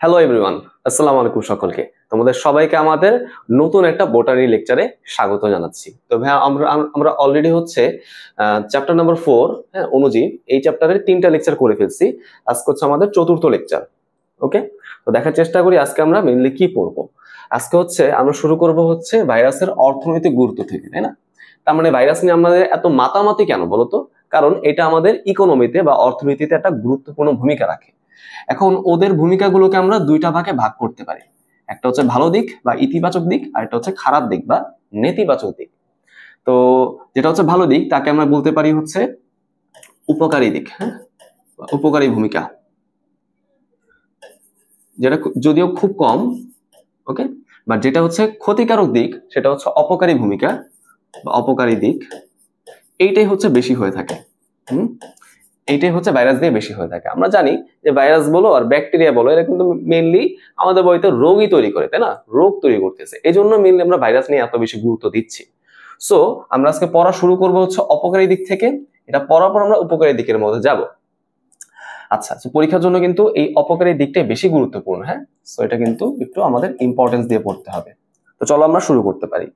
Hello everyone, আসসালামু আলাইকুম সকলকে। তোমাদের সবাইকে আমাদের নতুন একটা বোটানি লেকচারে স্বাগত জানাচ্ছি। তো ভাই আমরা অলরেডি হচ্ছে চ্যাপ্টার নাম্বার 4, হ্যাঁ, অণুজীব, এই চ্যাপ্টারের 3টা লেকচার করে ফেলছি। আজকে হচ্ছে আমাদের 4র্থ লেকচার। ওকে, তো দেখার চেষ্টা করি আজকে আমরা মেইনলি কি পড়বো। আজকে হচ্ছে আমরা শুরু করব হচ্ছে ভাইরাসের অর্থনৈতিক গুরুত্ব থেকে, তাই না? তার মানে ভাইরাস নিয়ে আমাদের এত মাতামাতি কেন বলতো? কারণ এটা আমাদের ইকোনমিতে বা অর্থনীতিতে একটা গুরুত্বপূর্ণ ভূমিকা রাখে। এখন ওদের ভূমিকাগুলোকে আমরা দুইটা ভাগে ভাগ করতে পারি। একটা হচ্ছে ভালো দিক বা ইতিবাচক দিক, আর একটা হচ্ছে খারাপ দিক বা নেতিবাচক দিক। তো যেটা হচ্ছে ভালো দিক তাকে আমরা বলতে পারি হচ্ছে উপকারী দিক, হ্যাঁ, উপকারী ভূমিকা, যেটা যদিও খুব কম। ওকে, বা যেটা হচ্ছে ক্ষতিকারক দিক সেটা হচ্ছে অপকারী ভূমিকা বা অপকারী দিক। এইটাই হচ্ছে বেশি হয়ে থাকে। এইটাই হচ্ছে ভাইরাস দিয়ে বেশি হয়ে থাকে। আমরা জানি যে ভাইরাস বলো আর ব্যাকটেরিয়া বলো, এরা কিন্তু মেইনলি আমাদের বডিতে রোগই তৈরি করে, তাই না? রোগ তৈরি করতেছে, এই জন্য মেইনলি আমরা ভাইরাস নিয়ে এত বেশি গুরুত্ব দিচ্ছি। সো আমরা আজকে পড়া শুরু করবো হচ্ছে অপকারী দিক থেকে। এটা পড়ার পর আমরা উপকারী দিকের মধ্যে যাব। আচ্ছা, পরীক্ষার জন্য কিন্তু এই অপকারী দিকটাই বেশি গুরুত্বপূর্ণ, হ্যাঁ। সো এটা কিন্তু একটু আমাদের ইম্পর্টেন্স দিয়ে পড়তে হবে। তো চলো আমরা শুরু করতে পারি।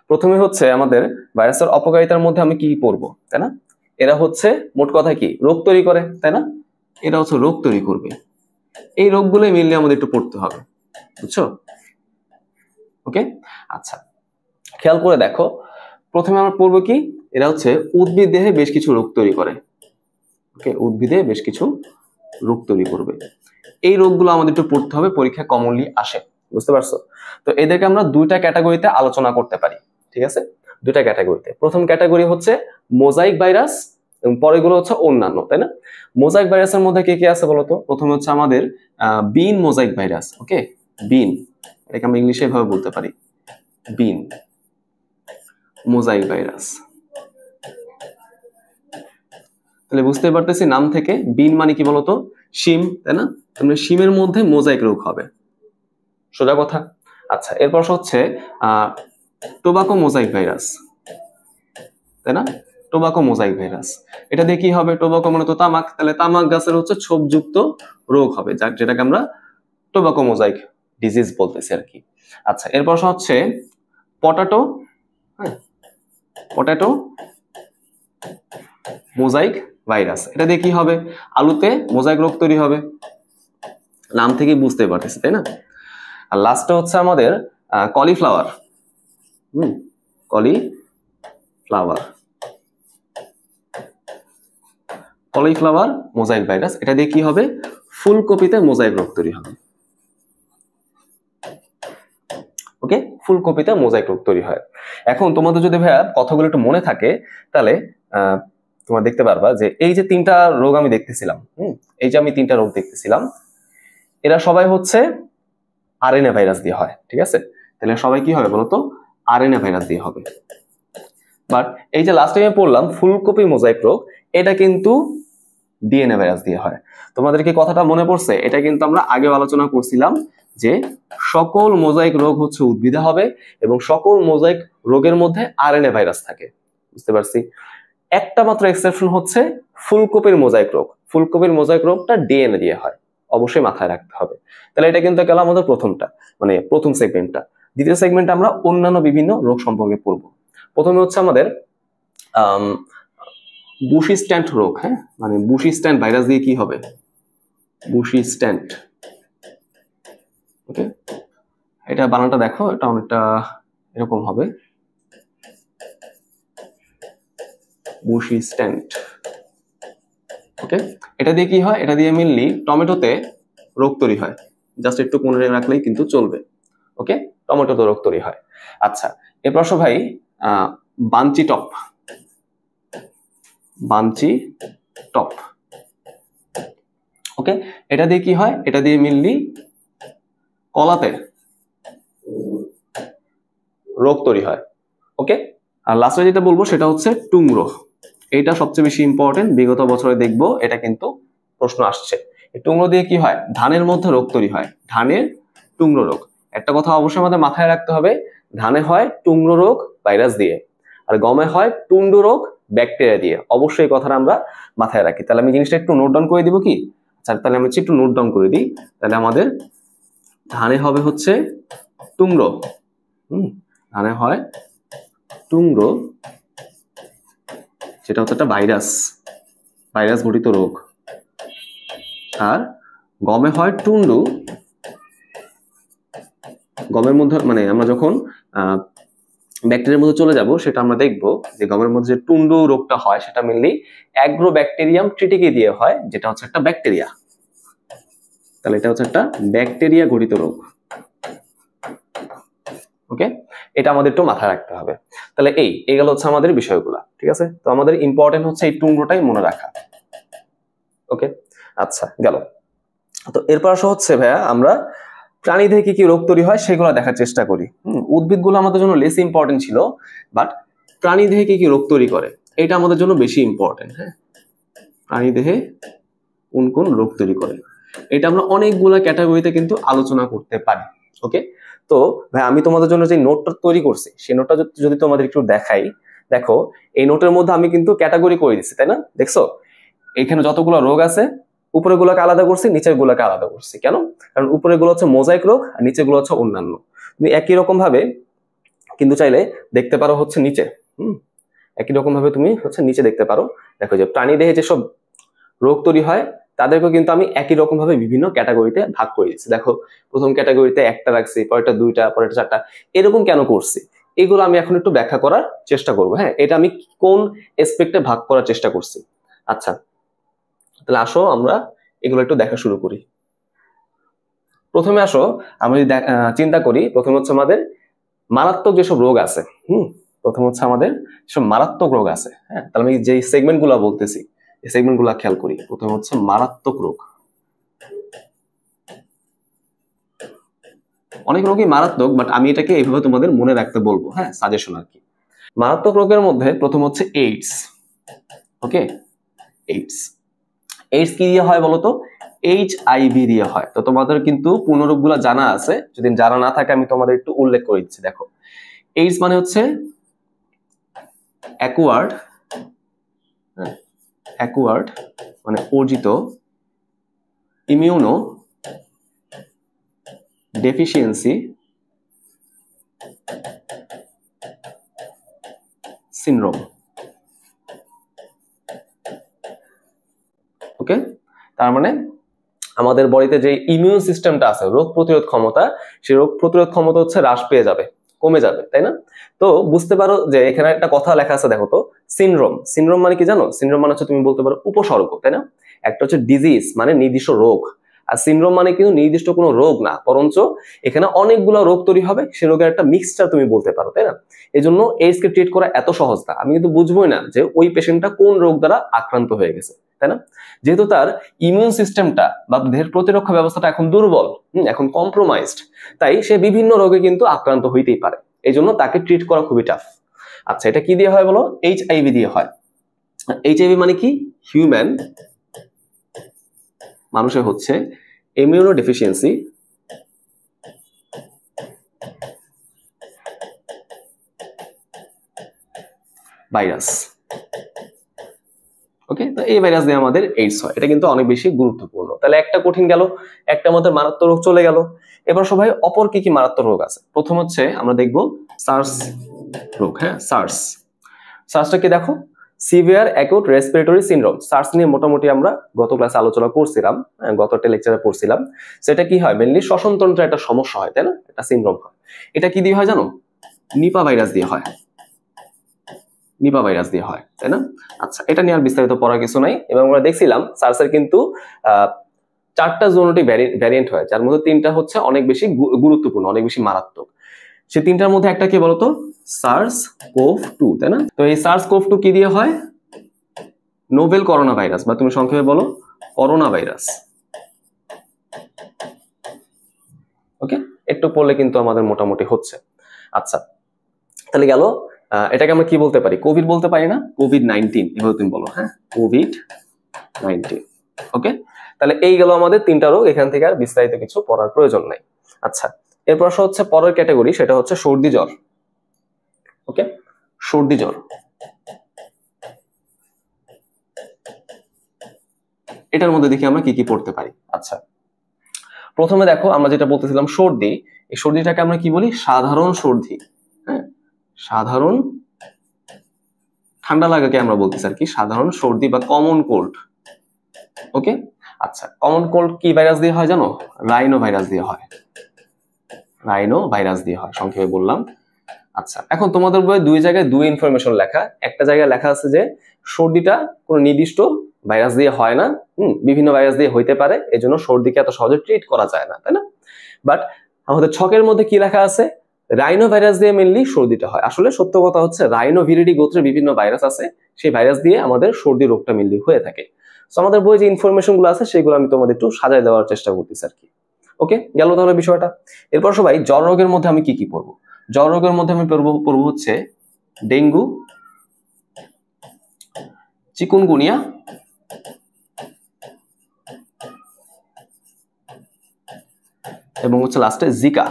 প্রথমে হচ্ছে আমাদের ভাইরাসের অপকারিতার মধ্যে আমি কি পড়বো, তাই না? এরা হচ্ছে মোট কথা কি রোগ তৈরি করে, তাই না? এরা হচ্ছে রোগ তৈরি করবে। এই রোগগুলোই মেইনলি আমাদের একটু পড়তে হবে, বুঝছো? ওকে, আচ্ছা, খেয়াল করে দেখো। প্রথমে আমরা পড়বো কি, এরা হচ্ছে উদ্ভিদ দেহে বেশ কিছু রোগ তৈরি করে। ওকে, উদ্ভিদে বেশ কিছু রোগ তৈরি করবে। এই রোগগুলো আমাদের একটু পড়তে হবে, পরীক্ষায় কমনলি আসে, বুঝতে পারছো? তো এদেরকে আমরা দুইটা ক্যাটাগরিতে আলোচনা করতে পারি, ঠিক আছে? দুইটা ক্যাটাগরিতে। প্রথম ক্যাটাগরি হচ্ছে মোজাইক ভাইরাস এবং পরেগুলো হচ্ছে অন্যান্য, তাই না? মোজাইক ভাইরাসের মধ্যে কে কে আছে বলতো? প্রথমে হচ্ছে আমাদের বিন মোজাইক ভাইরাস। ওকে, বিন, এটাকে আমরা ইংলিশে এভাবে বলতে পারি, বিন মোজাইক ভাইরাস। তাহলে বুঝতে পারতেছি নাম থেকে, বিন মানে কি বলতো? শিম, তাই না? তাহলে শিমের মধ্যে মোজাইক রোগ হবে, সোজা কথা। আচ্ছা, এরপর হচ্ছে টোবাকো মোজাইক ভাইরাস, তাই না? টোবাকো মোজাইক ভাইরাস, এটা দিয়ে কি হবে? টোবাকো মানে তো তামাক, তাহলে তামাক গাছের হচ্ছে ছোপযুক্ত রোগ হবে, যেটাকে আমরা টোবাকো মোজাইক ডিজিজ বলতেছি আর কি। আচ্ছা, এরপর হচ্ছে পটাটো, হ্যাঁ, পটাটো মোজাইক ভাইরাস, এটা দিয়ে কি হবে? আলুতে মোজাইক রোগ তৈরি হবে, নাম থেকে বুঝতে পারতেছি, তাই না? আর লাস্টে হচ্ছে আমাদের cauliflower, cauliflower, cauliflower mosaic virus, এটা দিয়ে কি হবে? ফুলকপিতে মোজাইক রোগ তৈরি হবে। ওকে, ফুলকপিতে মোজাইক রোগ তৈরি হয়। এখন তোমাদের যদি ভাইয়া কথাগুলো একটু মনে থাকে, তাহলে তোমরা দেখতে পারবা যে এই যে 3টা রোগ আমি দেখতেছিলাম, এই যে আমি 3টা রোগ দেখতেছিলাম, এরা সবাই হচ্ছে আরএনএ ভাইরাস দিয়ে হয়, ঠিক আছে? তাহলে সবাই কি হবে বলতো? আরএনএ ভাইরাস দিয়ে হবে। বাট এই যে লাস্ট টাইমে পড়লাম ফুলকপি মোজাইক রোগ, এটা কিন্তু ডিএনএ ভাইরাস দিয়ে হয়। তোমাদের কি কথাটা মনে পড়ছে? এটা কিন্তু আমরা আগেও আলোচনা করছিলাম যে সকল মোজাইক রোগ হচ্ছে উদ্ভিদে হবে এবং সকল মোজাইক রোগের মধ্যে আরএনএ ভাইরাস থাকে, বুঝতে পারছি? একটা মাত্র এক্সেপশন হচ্ছে ফুলকপির মোজাইক রোগ। ফুলকপির মোজাইক রোগটা ডিএনএ দিয়ে হয়, অবশ্যই মাথায় রাখতে হবে। তাহলে এটা কিন্তু গেল আমাদের প্রথমটা, মানে প্রথম সেগমেন্টটা। দ্বিতীয় সেগমেন্টে আমরা অন্যান্য বিভিন্ন রোগ সম্পর্কে পড়ব। প্রথমে হচ্ছে আমাদের বুশি স্ট্যান্ট রোগ, হ্যাঁ, মানে বুশি স্ট্যান্ট ভাইরাস দিয়ে কি হবে? বুশি স্ট্যান্ট। ওকে, এটা বানানটা দেখো, এটা অনেকটা এরকম হবে, বুশি স্ট্যান্ট। ওকে, এটা দিয়ে কি হয়? এটা দিয়ে মেইনলি টমেটোতে রোগ তৈরি হয়, জাস্ট একটু মনে রাখলেই কিন্তু চলবে। ওকে, টমেটোতে রোগ তৈরি হয়। আচ্ছা, এরপর ভাই বাঞ্চি টপ, বাঞ্চি টপ। ওকে, এটা দিয়ে কি হয়? এটা দিয়ে মেইনলি কলাতে রোগ তৈরি হয়। ওকে, আর লাস্টে যেটা বলবো সেটা হচ্ছে টুংরো। এটা সবচেয়ে বেশি ইম্পর্টেন্ট, বিগত বছরে দেখবো এটা কিন্তু প্রশ্ন আসছে। টুংরো দিয়ে কি হয়? ধানের মধ্যে রোগ তৈরি হয়, ধানের টুংরো রোগ। একটা কথা অবশ্যই আমাদের মাথায় রাখতে হবে, ধানে হয় টুংরো রোগ ভাইরাস দিয়ে, আর গমে হয় টুন্ডু রোগ ব্যাকটেরিয়া দিয়ে। অবশ্যই এই কথাটা আমরা মাথায় রাখি। তাহলে আমি জিনিসটা একটু নোট ডাউন করে দিব কি? আচ্ছা, তাহলে আমি একটু নোট ডাউন করে দিই। তাহলে আমাদের ধানে হবে হচ্ছে টুংরো। ধানে হয় টুংরো, যেটা হচ্ছে একটা ভাইরাস ঘটিত রোগ। আর গমে হয় টুন্ডু। গমের মধ্যে মানে আমরা যখন ব্যাকটেরিয়ার মধ্যে চলে যাব সেটা আমরা দেখব যে গমের মধ্যে যে টুন্ডু রোগটা হয় সেটা মেনলি অ্যাগ্রোব্যাকটেরিয়াম ট্রিটিকে দিয়ে হয়, যেটা হচ্ছে একটা ব্যাকটেরিয়া। তাহলে এটা হচ্ছে একটা ব্যাকটেরিয়া ঘটিত রোগ। ওকে, এটা আমাদের একটু মাথায় রাখতে হবে। তাহলে এই গেল হচ্ছে আমাদের বিষয়গুলা, ঠিক আছে? তো আমাদের ইম্পর্টেন্ট হচ্ছে এই টুংরোটাই মনে রাখা। ওকে, আচ্ছা গেল। তো এরপর আসা হচ্ছে ভাইয়া আমরা প্রাণী থেকে কি কি রোগ তৈরি হয় সেগুলো দেখার চেষ্টা করি। উদ্ভিদগুলো আমাদের জন্য লেস ইম্পর্টেন্ট ছিল, বাট প্রাণী দেহে কি কি রোগ তৈরি করে এটা আমাদের জন্য বেশি ইম্পর্টেন্ট। হ্যাঁ, প্রাণী দেহে কোন কোন রোগ তৈরি করে এটা আমরা অনেকগুলা ক্যাটাগরিতে কিন্তু আলোচনা করতে পারি। ওকে, তো ভাই আমি তোমাদের জন্য যে নোটটা তৈরি করছি সেই নোটটা যদি তোমাদের একটু দেখাই, দেখো এই নোটের মধ্যে আমি কিন্তু ক্যাটাগরি করে দিচ্ছি, তাই না? দেখছো এখানে যতগুলো রোগ আছে উপরের গুলোকে আলাদা করছি, নিচের গুলোকে আলাদা করছি। কেন? কারণ উপরের গুলো হচ্ছে মোজাইক রোগ আর নিচের গুলো হচ্ছে অন্যান্য। তুমি একই রকম ভাবে কিন্তু চাইলে দেখতে পারো হচ্ছে নিচে। একই রকম ভাবে তুমি হচ্ছে নিচে দেখতে পারো। দেখো যে প্রাণী দেহে যেসব রোগ তৈরি হয় তাদেরকে কিন্তু আমি একই রকম ভাবে বিভিন্ন ক্যাটাগরিতে ভাগ করে দিচ্ছি। দেখো প্রথম ক্যাটাগরিতে একটা রাখছি, পরেরটা দুইটা, পরেরটা চারটা, এরকম কেন করছি এগুলো আমি এখন একটু ব্যাখ্যা করার চেষ্টা করবো। হ্যাঁ, এটা আমি কোন এসপেক্টে ভাগ করার চেষ্টা করছি। আচ্ছা, তাহলে আসো আমরা এগুলো একটু দেখা শুরু করি। প্রথমে আসো আমরা যদি চিন্তা করি, প্রথমে হচ্ছে আমাদের মারাত্মক যেসব রোগ আছে। প্রথম হচ্ছে আমাদের যেসব মারাত্মক রোগ আছে। হ্যাঁ, তাহলে আমি যে সেগমেন্ট গুলা বলতেছি এই সেগমেন্ট গুলা খেয়াল করি। প্রথমে হচ্ছে মারাত্মক রোগ। অনেক রোগই মারাত্মক, বাট আমি এটাকে এইভাবে তোমাদের মনে রাখতে বলবো। হ্যাঁ, সাজেশন আর কি। মারাত্মক রোগের মধ্যে প্রথম হচ্ছে এইডস। ওকে, এইডস কি দিয়ে হয় বলতো? HIV দিয়ে হয়। তো তোমাদের কিন্তু পূর্ণরূপগুলো জানা আছে, যদি জানা না থাকে আমি তোমাদের একটু উল্লেখ করে দিচ্ছি। দেখো এইডস মানে হচ্ছে অ্যাকুয়ার্ড মানে অর্জিত ইমিউনো ডেফিসিয়েন্সি সিনড্রোম। ওকে, তার মানে আমাদের বডিতে যে ইমিউন সিস্টেমটা আছে, রোগ প্রতিরোধ ক্ষমতা, সেই রোগ প্রতিরোধ ক্ষমতা হচ্ছে হ্রাস পেয়ে যাবে, কমে যাবে, তাই না? তো বুঝতে পারো যে এখানে একটা কথা লেখা আছে, দেখো তো সিনড্রোম মানে কি জানো? সিনড্রোম মানে হচ্ছে তুমি বলতে পারো উপসর্গ, তাই না? একটা হচ্ছে ডিজিজ মানে নির্দিষ্ট রোগ, আর সিনড্রোম মানে কিন্তু নির্দিষ্ট কোনো রোগ না, বরঞ্চ এখানে অনেকগুলো রোগ তৈরি হবে, সে রোগের একটা মিক্সচার তুমি বলতে পারো, তাই না? এই জন্য এইডস কে ট্রিট করা এত সহজ না। আমি কিন্তু বুঝবোই না যে ওই পেশেন্টটা কোন রোগ দ্বারা আক্রান্ত হয়ে গেছে, তাই না? যেহেতু তার ইমিউন সিস্টেমটা বা দেহের প্রতিরক্ষা ব্যবস্থাটা এখন দুর্বল, এখন কম্প্রোমাইজড, তাই সে বিভিন্ন রোগে কিন্তু আক্রান্ত হইতেই পারে। এই জন্য তাকে ট্রিট করা খুবই টাফ। আচ্ছা, এটা কি দিয়ে হয় বলো? HIV দিয়ে হয়। HIV মানে কি? হিউম্যান, মানুষের হচ্ছে ইমিউনো ডেফিসিয়েন্সি ভাইরাস। ওকে, তো এই ভাইরাস দিয়ে আমাদের এইডস হয়। এটা কিন্তু অনেক বেশি গুরুত্বপূর্ণ। তাহলে একটা কঠিন গেল, একটা আমাদের মারাত্মক রোগ চলে গেল। এবার সবাই অপর কি কি মারাত্মক রোগ আছে। প্রথম হচ্ছে আমরা দেখবো সার্স রোগ। হ্যাঁ, সার্সটা কি দেখো? Severe acute respiratory syndrome. SARS নিয়ে মোটামুটি আমরা গত ক্লাসে আলোচনা করছিলাম, গত একটা লেকচারে পড়ছিলাম। সেটা কি হয়? মেনলি শ্বসনতন্ত্রের একটা সমস্যা হয়, তাই না? একটা সিনড্রোম হয়। এটা কি দিয়ে হয় জানো? নিপা ভাইরাস দিয়ে হয়। নিপা ভাইরাস দিয়ে হয়, তাই না? আচ্ছা, এটা নিয়ে আর বিস্তারিত পড়ার কিছু নাই। এবং আমরা দেখছিলাম সার্সের কিন্তু 4টা জোনোটিক ভ্যারিয়েন্ট হয়, যার মধ্যে 3টা হচ্ছে অনেক বেশি গুরুত্বপূর্ণ, অনেক বেশি মারাত্মক। সেই 3টার মধ্যে একটা কি বলতো? SARS-CoV-2, তাই না? তো এই SARS-CoV-2 কি দিয়ে হয়? নোভেল করোনা ভাইরাস, বা তুমি সংক্ষেপে বলো করোনা ভাইরাস। ওকে, একটু পড়লে কিন্তু আমাদের মোটামুটি হচ্ছে। আচ্ছা, তাহলে গেল, এটাকে আমরা কি বলতে পারি? কোভিড বলতে পারি না? COVID-19 এভাবে তুমি বলো। হ্যাঁ, COVID-19। ওকে, তাহলে এই গেল আমাদের 3টা রোগ। এখান থেকে আর বিস্তারিত কিছু পড়ার প্রয়োজন নাই। আচ্ছা, এরপর হচ্ছে পরের ক্যাটাগরি, সেটা হচ্ছে সর্দি জ্বর। ওকে, সর্দি জ্বর। এটার মধ্যে দেখি আমরা কি কি পড়তে পারি। আচ্ছা, প্রথমে দেখো আমরা যেটা বলতেছিলাম সর্দি, এই সর্দিটাকে আমরা কি বলি? সাধারণ সর্দি। হ্যাঁ, সাধারণ ঠান্ডা লাগাকে আমরা বলতেছি আর কি সাধারণ সর্দি বা কমন কোল্ড। ওকে, আচ্ছা, কমন কোল্ড কি ভাইরাস দিয়ে হয় জানো? রাইনো ভাইরাস দিয়ে হয়। রাইনো ভাইরাস দিয়ে হয়, সংক্ষেপে বললাম। আচ্ছা, এখন তোমাদের বইয়ে দুই জায়গায় দুই ইনফরমেশন লেখা। একটা জায়গায় লেখা আছে যে সর্দিটা কোনো নির্দিষ্ট ভাইরাস দিয়ে হয় না, বিভিন্ন ভাইরাস দিয়ে হইতে পারে, এজন্য সর্দিকে এত সহজে ট্রিট করা যায় না, তাই না? বাট আমাদের ছকের মধ্যে কি লেখা আছে? রাইনো ভাইরাস দিয়ে মেনলি সর্দিটা হয়। আসলে সত্য কথা হচ্ছে রাইনো ভিরিডি গোত্রের বিভিন্ন ভাইরাস আছে, সেই ভাইরাস দিয়ে আমাদের সর্দি রোগটা মেনলি হয়ে থাকে। তো আমাদের বইয়ে যে ইনফরমেশন গুলো আছে সেগুলো আমি তোমাদের একটু সাজায় দেওয়ার চেষ্টা করতেছি আর কি। ওকে, গেল তাহলে বিষয়টা। এরপর সবাই জ্বর রোগের মধ্যে আমি কি কি পড়বো? জ্বর রোগের মধ্যে আমি পড়বো হচ্ছে ডেঙ্গু, চিকুনগুনিয়া, এবং হচ্ছে লাস্টে জিকা।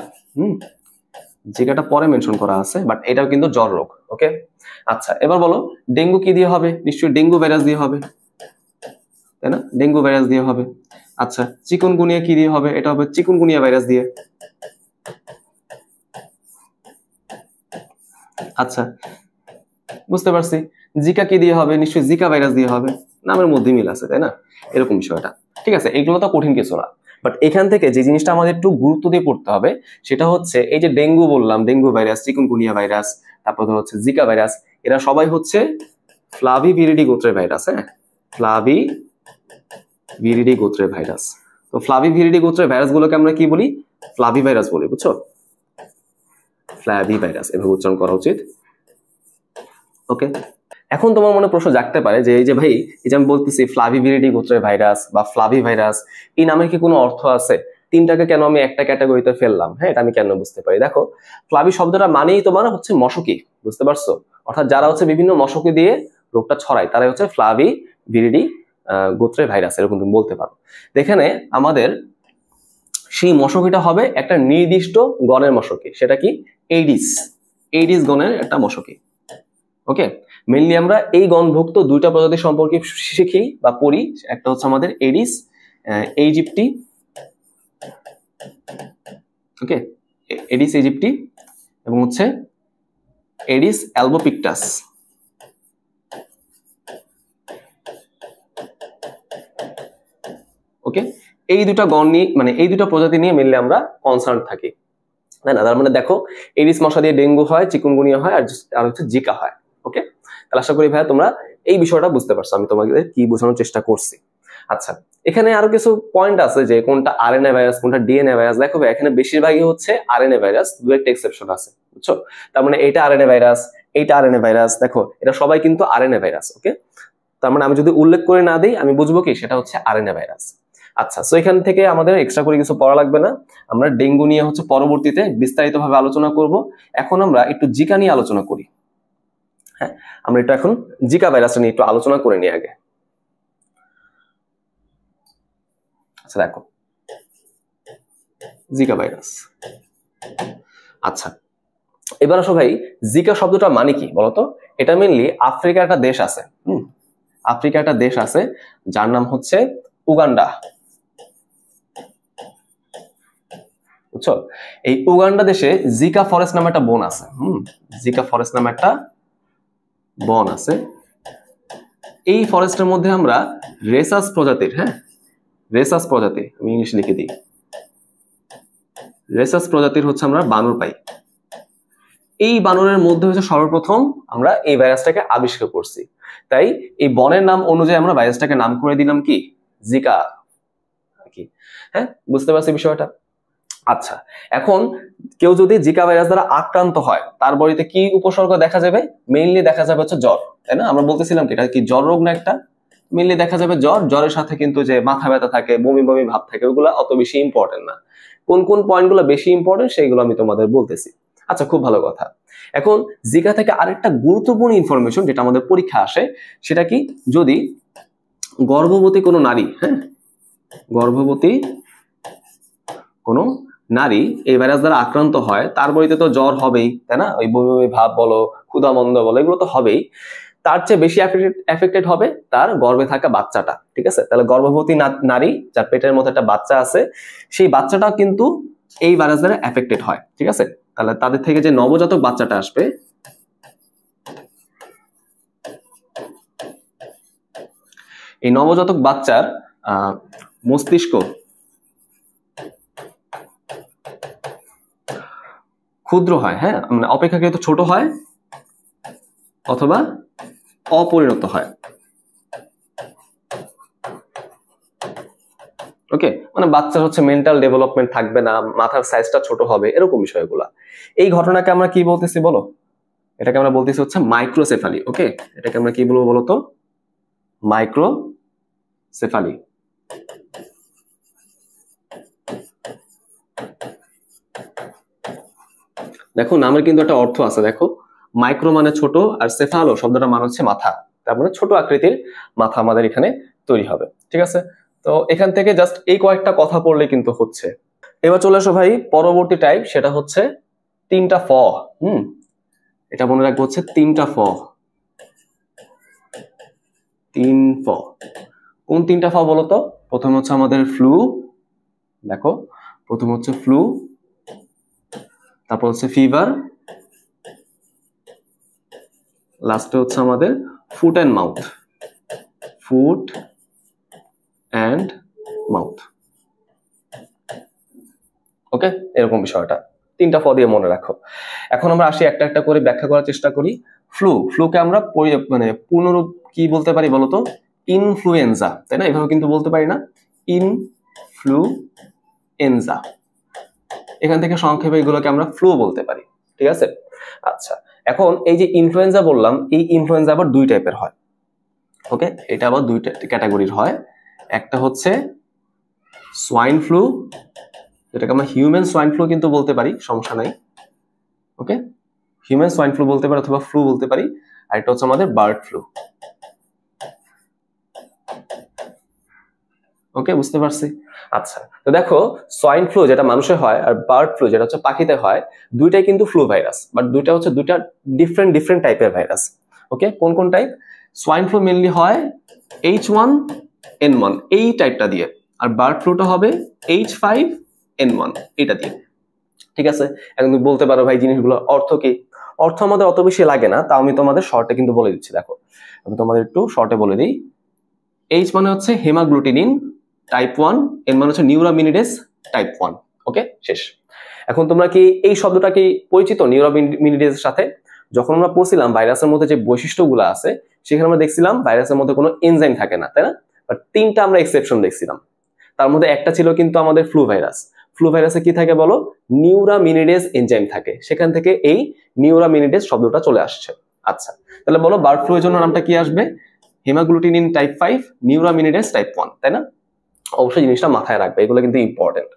জিকাটা পরে মেনশন করা আছে, বাট এটাও কিন্তু জ্বর রোগ। ওকে, আচ্ছা, এবার বলো ডেঙ্গু কি দিয়ে হবে? নিশ্চয়ই ডেঙ্গু ভাইরাস দিয়ে হবে, তাই না? ডেঙ্গু ভাইরাস দিয়ে হবে। আচ্ছা, চিকুনগুনিয়া কি দিয়ে হবে? এটা হবে চিকুনগুনিয়া ভাইরাস দিয়ে। আচ্ছা, বুঝতে পারছি। জিকা কি দিয়ে হবে? নিশ্চয়ই জিকা ভাইরাস দিয়ে হবে, নামের মধ্যে মিল আছে, তাই না? এরকম বিষয়টা। ঠিক আছে, এগুলো তো কঠিন কিছু না, বাট এখান থেকে যে জিনিসটা আমাদের একটু গুরুত্ব দিয়ে পড়তে হবে সেটা হচ্ছে এই যে ডেঙ্গু বললাম, ডেঙ্গু ভাইরাস, চিকুনগুনিয়া ভাইরাস, তারপর হচ্ছে জিকা ভাইরাস, এরা সবাই হচ্ছে ফ্লাভিভিরিডি গোত্রের ভাইরাস। হ্যাঁ, ফ্লাভিভিরিডি গোত্রের ভাইরাস। তো ফ্লাভিভিরিডি গোত্রের ভাইরাস গুলোকে আমরা কি বলি? ফ্লাভি ভাইরাস বলি, বুঝছো? ফ্লাভি ভাইরাস এভাবে উচ্চারণ করা উচিত। ওকে, এখন তোমার মনে প্রশ্ন জাগতে পারে যে এই যে ভাই, এই যে আমি বলতেছি ফ্লাভিভিরিডি গোত্রের ভাইরাস বা ফ্লাভি ভাইরাস, এই নামের কি কোনো অর্থ আছে? তিনটাকে কেন আমি একটা ক্যাটাগরিতে ফেললাম? হ্যাঁ, এটা আমি কেন বুঝতে পারি। দেখো, ফ্লাভি শব্দটা মানেই তোমার হচ্ছে মশকি, বুঝতে পারছো? অর্থাৎ যারা হচ্ছে বিভিন্ন মশকি দিয়ে রোগটা ছড়ায় তারাই হচ্ছে ফ্লাভিভিরিডি গোত্রের ভাইরাস, এরকম তুমি বলতে পারো। এখানে আমাদের সেই মশকিটা হবে একটা নির্দিষ্ট গণের মশকি, সেটা কি? এইডিস গণের একটা মশকি। ওকে, মেইনলি আমরা এই গণভুক্ত দুইটা প্রজাতি সম্পর্কে শিখি বা পড়ি। একটা হচ্ছে আমাদের এডিস ইজিপ্টি, ওকে, এডিস ইজিপ্টি, এবং হচ্ছে এডিস অ্যালবোপিক্টাস। ওকে, এই দুটা গণ নিয়ে, মানে এই দুটা প্রজাতি নিয়ে মেইনলি আমরা কনসার্ন থাকি, তাই না? তার মানে দেখো, এডিস মশা দিয়ে ডেঙ্গু হয়, চিকুনগুনিয়া হয়, আর হচ্ছে জিকা হয়। ওকে, তাহলে আশা করি ভাইয়া তোমরা এই বিষয়টা বুঝতে পারছো আমি তোমাদের কি বোঝানোর চেষ্টা করছি। আচ্ছা, এখানে আরো কিছু পয়েন্ট আছে যে কোনটা আরএনএ ভাইরাস, কোনটা ডিএনএ ভাইরাস। দেখো ভাই, এখানে বেশিরভাগই হচ্ছে আরএনএ ভাইরাস, দু একটা এক্সেপশন আছে, বুঝছো? তার মানে এইটা আরএনএ ভাইরাস, এইটা আরএনএ ভাইরাস, দেখো এটা সবাই কিন্তু আরএনএ ভাইরাস। ওকে, তার মানে আমি যদি উল্লেখ করে না দিই আমি বুঝবো কি সেটা হচ্ছে আরএনএ ভাইরাস। আচ্ছা, সো এখান থেকে আমাদের এক্সট্রা করে কিছু পড়া লাগবে না। আমরা ডেঙ্গু নিয়ে হচ্ছে পরবর্তীতে বিস্তারিতভাবে আলোচনা করব। এখন আমরা একটু জিকা নিয়ে আলোচনা করি। হ্যাঁ, আমরা একটু এখন জিকা ভাইরাস নিয়ে একটু আলোচনা করে নিই আগে। আচ্ছা, দেখো জিকা ভাইরাস। আচ্ছা, এবার আসো ভাই, জিকা শব্দটা মানে কি বলতো? এটা মেনলি আফ্রিকার একটা দেশ আছে, আফ্রিকার একটা দেশ আছে যার নাম হচ্ছে উগান্ডা, বুঝছো? এই উগান্ডা দেশে জিকা ফরেস্ট নামে একটা বন আছে। জিকা ফরেস্ট নামে একটা বন আছে। এই ফরেস্টের মধ্যে আমরা রেসাস প্রজাতির, হ্যাঁ, রেসাস প্রজাতি, আমি ইংলিশ লিখে দিই, রেসাস প্রজাতির হচ্ছে আমরা বানর পাই। এই বানরের মধ্যে হচ্ছে সর্বপ্রথম আমরা এই ভাইরাসটাকে আবিষ্কার করছি, তাই এই বনের নাম অনুযায়ী আমরা ভাইরাসটাকে নাম করে দিলাম কি? জিকা। কি, হ্যাঁ, বুঝতে পারছি বিষয়টা? আচ্ছা, এখন কেউ যদি জিকা ভাইরাস দ্বারা আক্রান্ত হয় তার বডিতে কি উপসর্গ দেখা যাবে? মেইনলি দেখা যাবে হচ্ছে জ্বর, তাই না? আমরা বলতেছিলাম কি এটা কি জ্বর রোগ না একটা? মেইনলি দেখা যাবে জ্বর, জ্বরের সাথে কিন্তু যে মাথা ব্যথা থাকে, বমি বমি ভাব থাকে, ওগুলো অত বেশি ইম্পর্টেন্ট না। কোন কোন পয়েন্টগুলো বেশি ইম্পর্টেন্ট সেইগুলো আমি তোমাদের বলতেছি। আচ্ছা, খুব ভালো কথা। এখন জিকা থেকে আরেকটা গুরুত্বপূর্ণ ইনফরমেশন যেটা আমাদের পরীক্ষা আসে, সেটা কি? যদি গর্ভবতী কোনো নারী, হ্যাঁ, গর্ভবতী কোনো নারী এই ভাইরাস দ্বারা আক্রান্ত হয় তার বডিতে তো জ্বর হবেই, তাই না? ওই বমি বমি ভাব বলো, ক্ষুধা মন্দ বলো, এগুলো তো হবেই। তার চেয়ে বেশি এফেক্টেড হবে তার গর্ভে থাকা বাচ্চাটা, ঠিক আছে? তাহলে গর্ভবতী নারী যার পেটের মধ্যে একটা বাচ্চা আছে, সেই বাচ্চাটাও কিন্তু এই ভাইরাস দ্বারা এফেক্টেড হয়, ঠিক আছে? তাহলে তাদের থেকে যে নবজাতক বাচ্চাটা আসবে, এই নবজাতক বাচ্চার মস্তিষ্ক ক্ষুদ্র হয়, হ্যাঁ, মানে অপেক্ষাকৃত ছোট হয় অথবা অপরিণত হয়। ওকে, মানে বাচ্চার হচ্ছে মেন্টাল ডেভেলপমেন্ট থাকবে না, মাথার সাইজটা ছোট হবে, এরকম বিষয়গুলা। এই ঘটনাকে আমরা কি বলতেছি বলো? এটাকে আমরা বলতেছি হচ্ছে মাইক্রোসেফালি। ওকে, এটাকে আমরা কি বলবো বলতো? মাইক্রোসেফালি। দেখো নামের কিন্তু একটা অর্থ আছে, দেখো মাইক্রো মানে ছোট, আর সেফালো শব্দটা মানে হচ্ছে মাথা, তার মানে ছোট আকৃতির মাথা আমাদের এখানে তৈরি হবে, ঠিক আছে? তো এখান থেকে জাস্ট এই কয়েকটা কথা পড়লে কিন্তু হচ্ছে। এবার চলে আসো ভাই পরবর্তী টাইপ, সেটা হচ্ছে তিনটা ফ। এটা মনে রাখবো হচ্ছে তিনটা ফ। তিন ফ কোন তিনটা ফ বলতো? প্রথম হচ্ছে আমাদের ফ্লু, দেখো প্রথম হচ্ছে ফ্লু, তারপর হচ্ছে ফিভার, লাস্টে হচ্ছে আমাদের foot and mouth. Foot and mouth. Okay, এরকম বিষয়টা তিনটা ফ দিয়ে মনে রাখো। এখন আমরা আসি একটা একটা করে ব্যাখ্যা করার চেষ্টা করি। ফ্লুকে আমরা মানে পূর্ণরূপ কি বলতে পারি বলতো? ইনফ্লুয়েঞ্জা, তাই না? এভাবে কিন্তু বলতে পারি না, ইনফ্লুয়েঞ্জা। এখান থেকে সংক্ষেপে এগুলোকে আমরা ফ্লু বলতে পারি, ঠিক আছে? আচ্ছা, এখন এই যে ইনফ্লুয়েঞ্জা বললাম, এই ইনফ্লুয়েঞ্জা আবার দুই টাইপের হয়। ওকে, এটা আবার দুইটা ক্যাটাগরির হয়। একটা হচ্ছে সোয়াইন ফ্লু, যেটাকে আমরা হিউম্যান সোয়াইন ফ্লু কিন্তু বলতে পারি, সমস্যা নাই। ওকে, হিউম্যান সোয়াইন ফ্লু বলতে পারি অথবা ফ্লু বলতে পারি। আর এটা হচ্ছে আমাদের বার্ড ফ্লু। ওকে, বুঝতে পারছি। আচ্ছা, তো দেখো সোয়াইন ফ্লু যেটা মানুষে হয় আর বার্ড ফ্লু যেটা হচ্ছে পাখিতে হয়, দুইটাই কিন্তু ফ্লু ভাইরাস, বাট দুইটা হচ্ছে দুইটা ডিফারেন্ট টাইপের ভাইরাস। ওকে, কোন কোন টাইপ? সোয়াইন ফ্লু মেইনলি হয় H1N1 এই টাইপটা দিয়ে, আর বার্ড ফ্লুটা হবে H5N1 এটা দিয়ে, ঠিক আছে? এখন তুমি বলতে পারো ভাই জিনিসগুলো অর্থ কি? অর্থ আমাদের অত বেশি লাগে না, তাও আমি তোমাদের শর্টে কিন্তু বলে দিচ্ছি। দেখো আমি তোমাদের একটু শর্টে বলে দিই। H মানে হচ্ছে হেমাগ্লুটিনিন টাইপ 1, N মানে হচ্ছে নিউরামিনিডেস টাইপ 1। ওকে, শেষ। এখন তোমরা কি এই শব্দটা কি পরিচিত নিউরামিনিডেসের সাথে? যখন আমরা পড়ছিলাম ভাইরাসের মধ্যে যে বৈশিষ্ট্যগুলো আছে, সেখানে আমরা দেখছিলাম ভাইরাসের মধ্যে কোনো এনজাইম থাকে না, তাই না? বাট তিনটা আমরা এক্সেপশন দেখছিলাম, তার মধ্যে একটা ছিল কিন্তু আমাদের ফ্লু ভাইরাস। ফ্লু ভাইরাসে কি থাকে বলো? নিউরামিনিডেস এনজাইম থাকে, সেখান থেকে এই নিউরামিনিডেস শব্দটা চলে আসছে। আচ্ছা, তাহলে বলো বার্ড ফ্লু এর জন্য নামটা কি আসবে? হেমাগ্লুটিনিন টাইপ 5, নিউরামিনিডেস টাইপ 1, তাই না? অবশ্যই জিনিসটা মাথায় রাখবে, এগুলো কিন্তু ইম্পর্টেন্ট।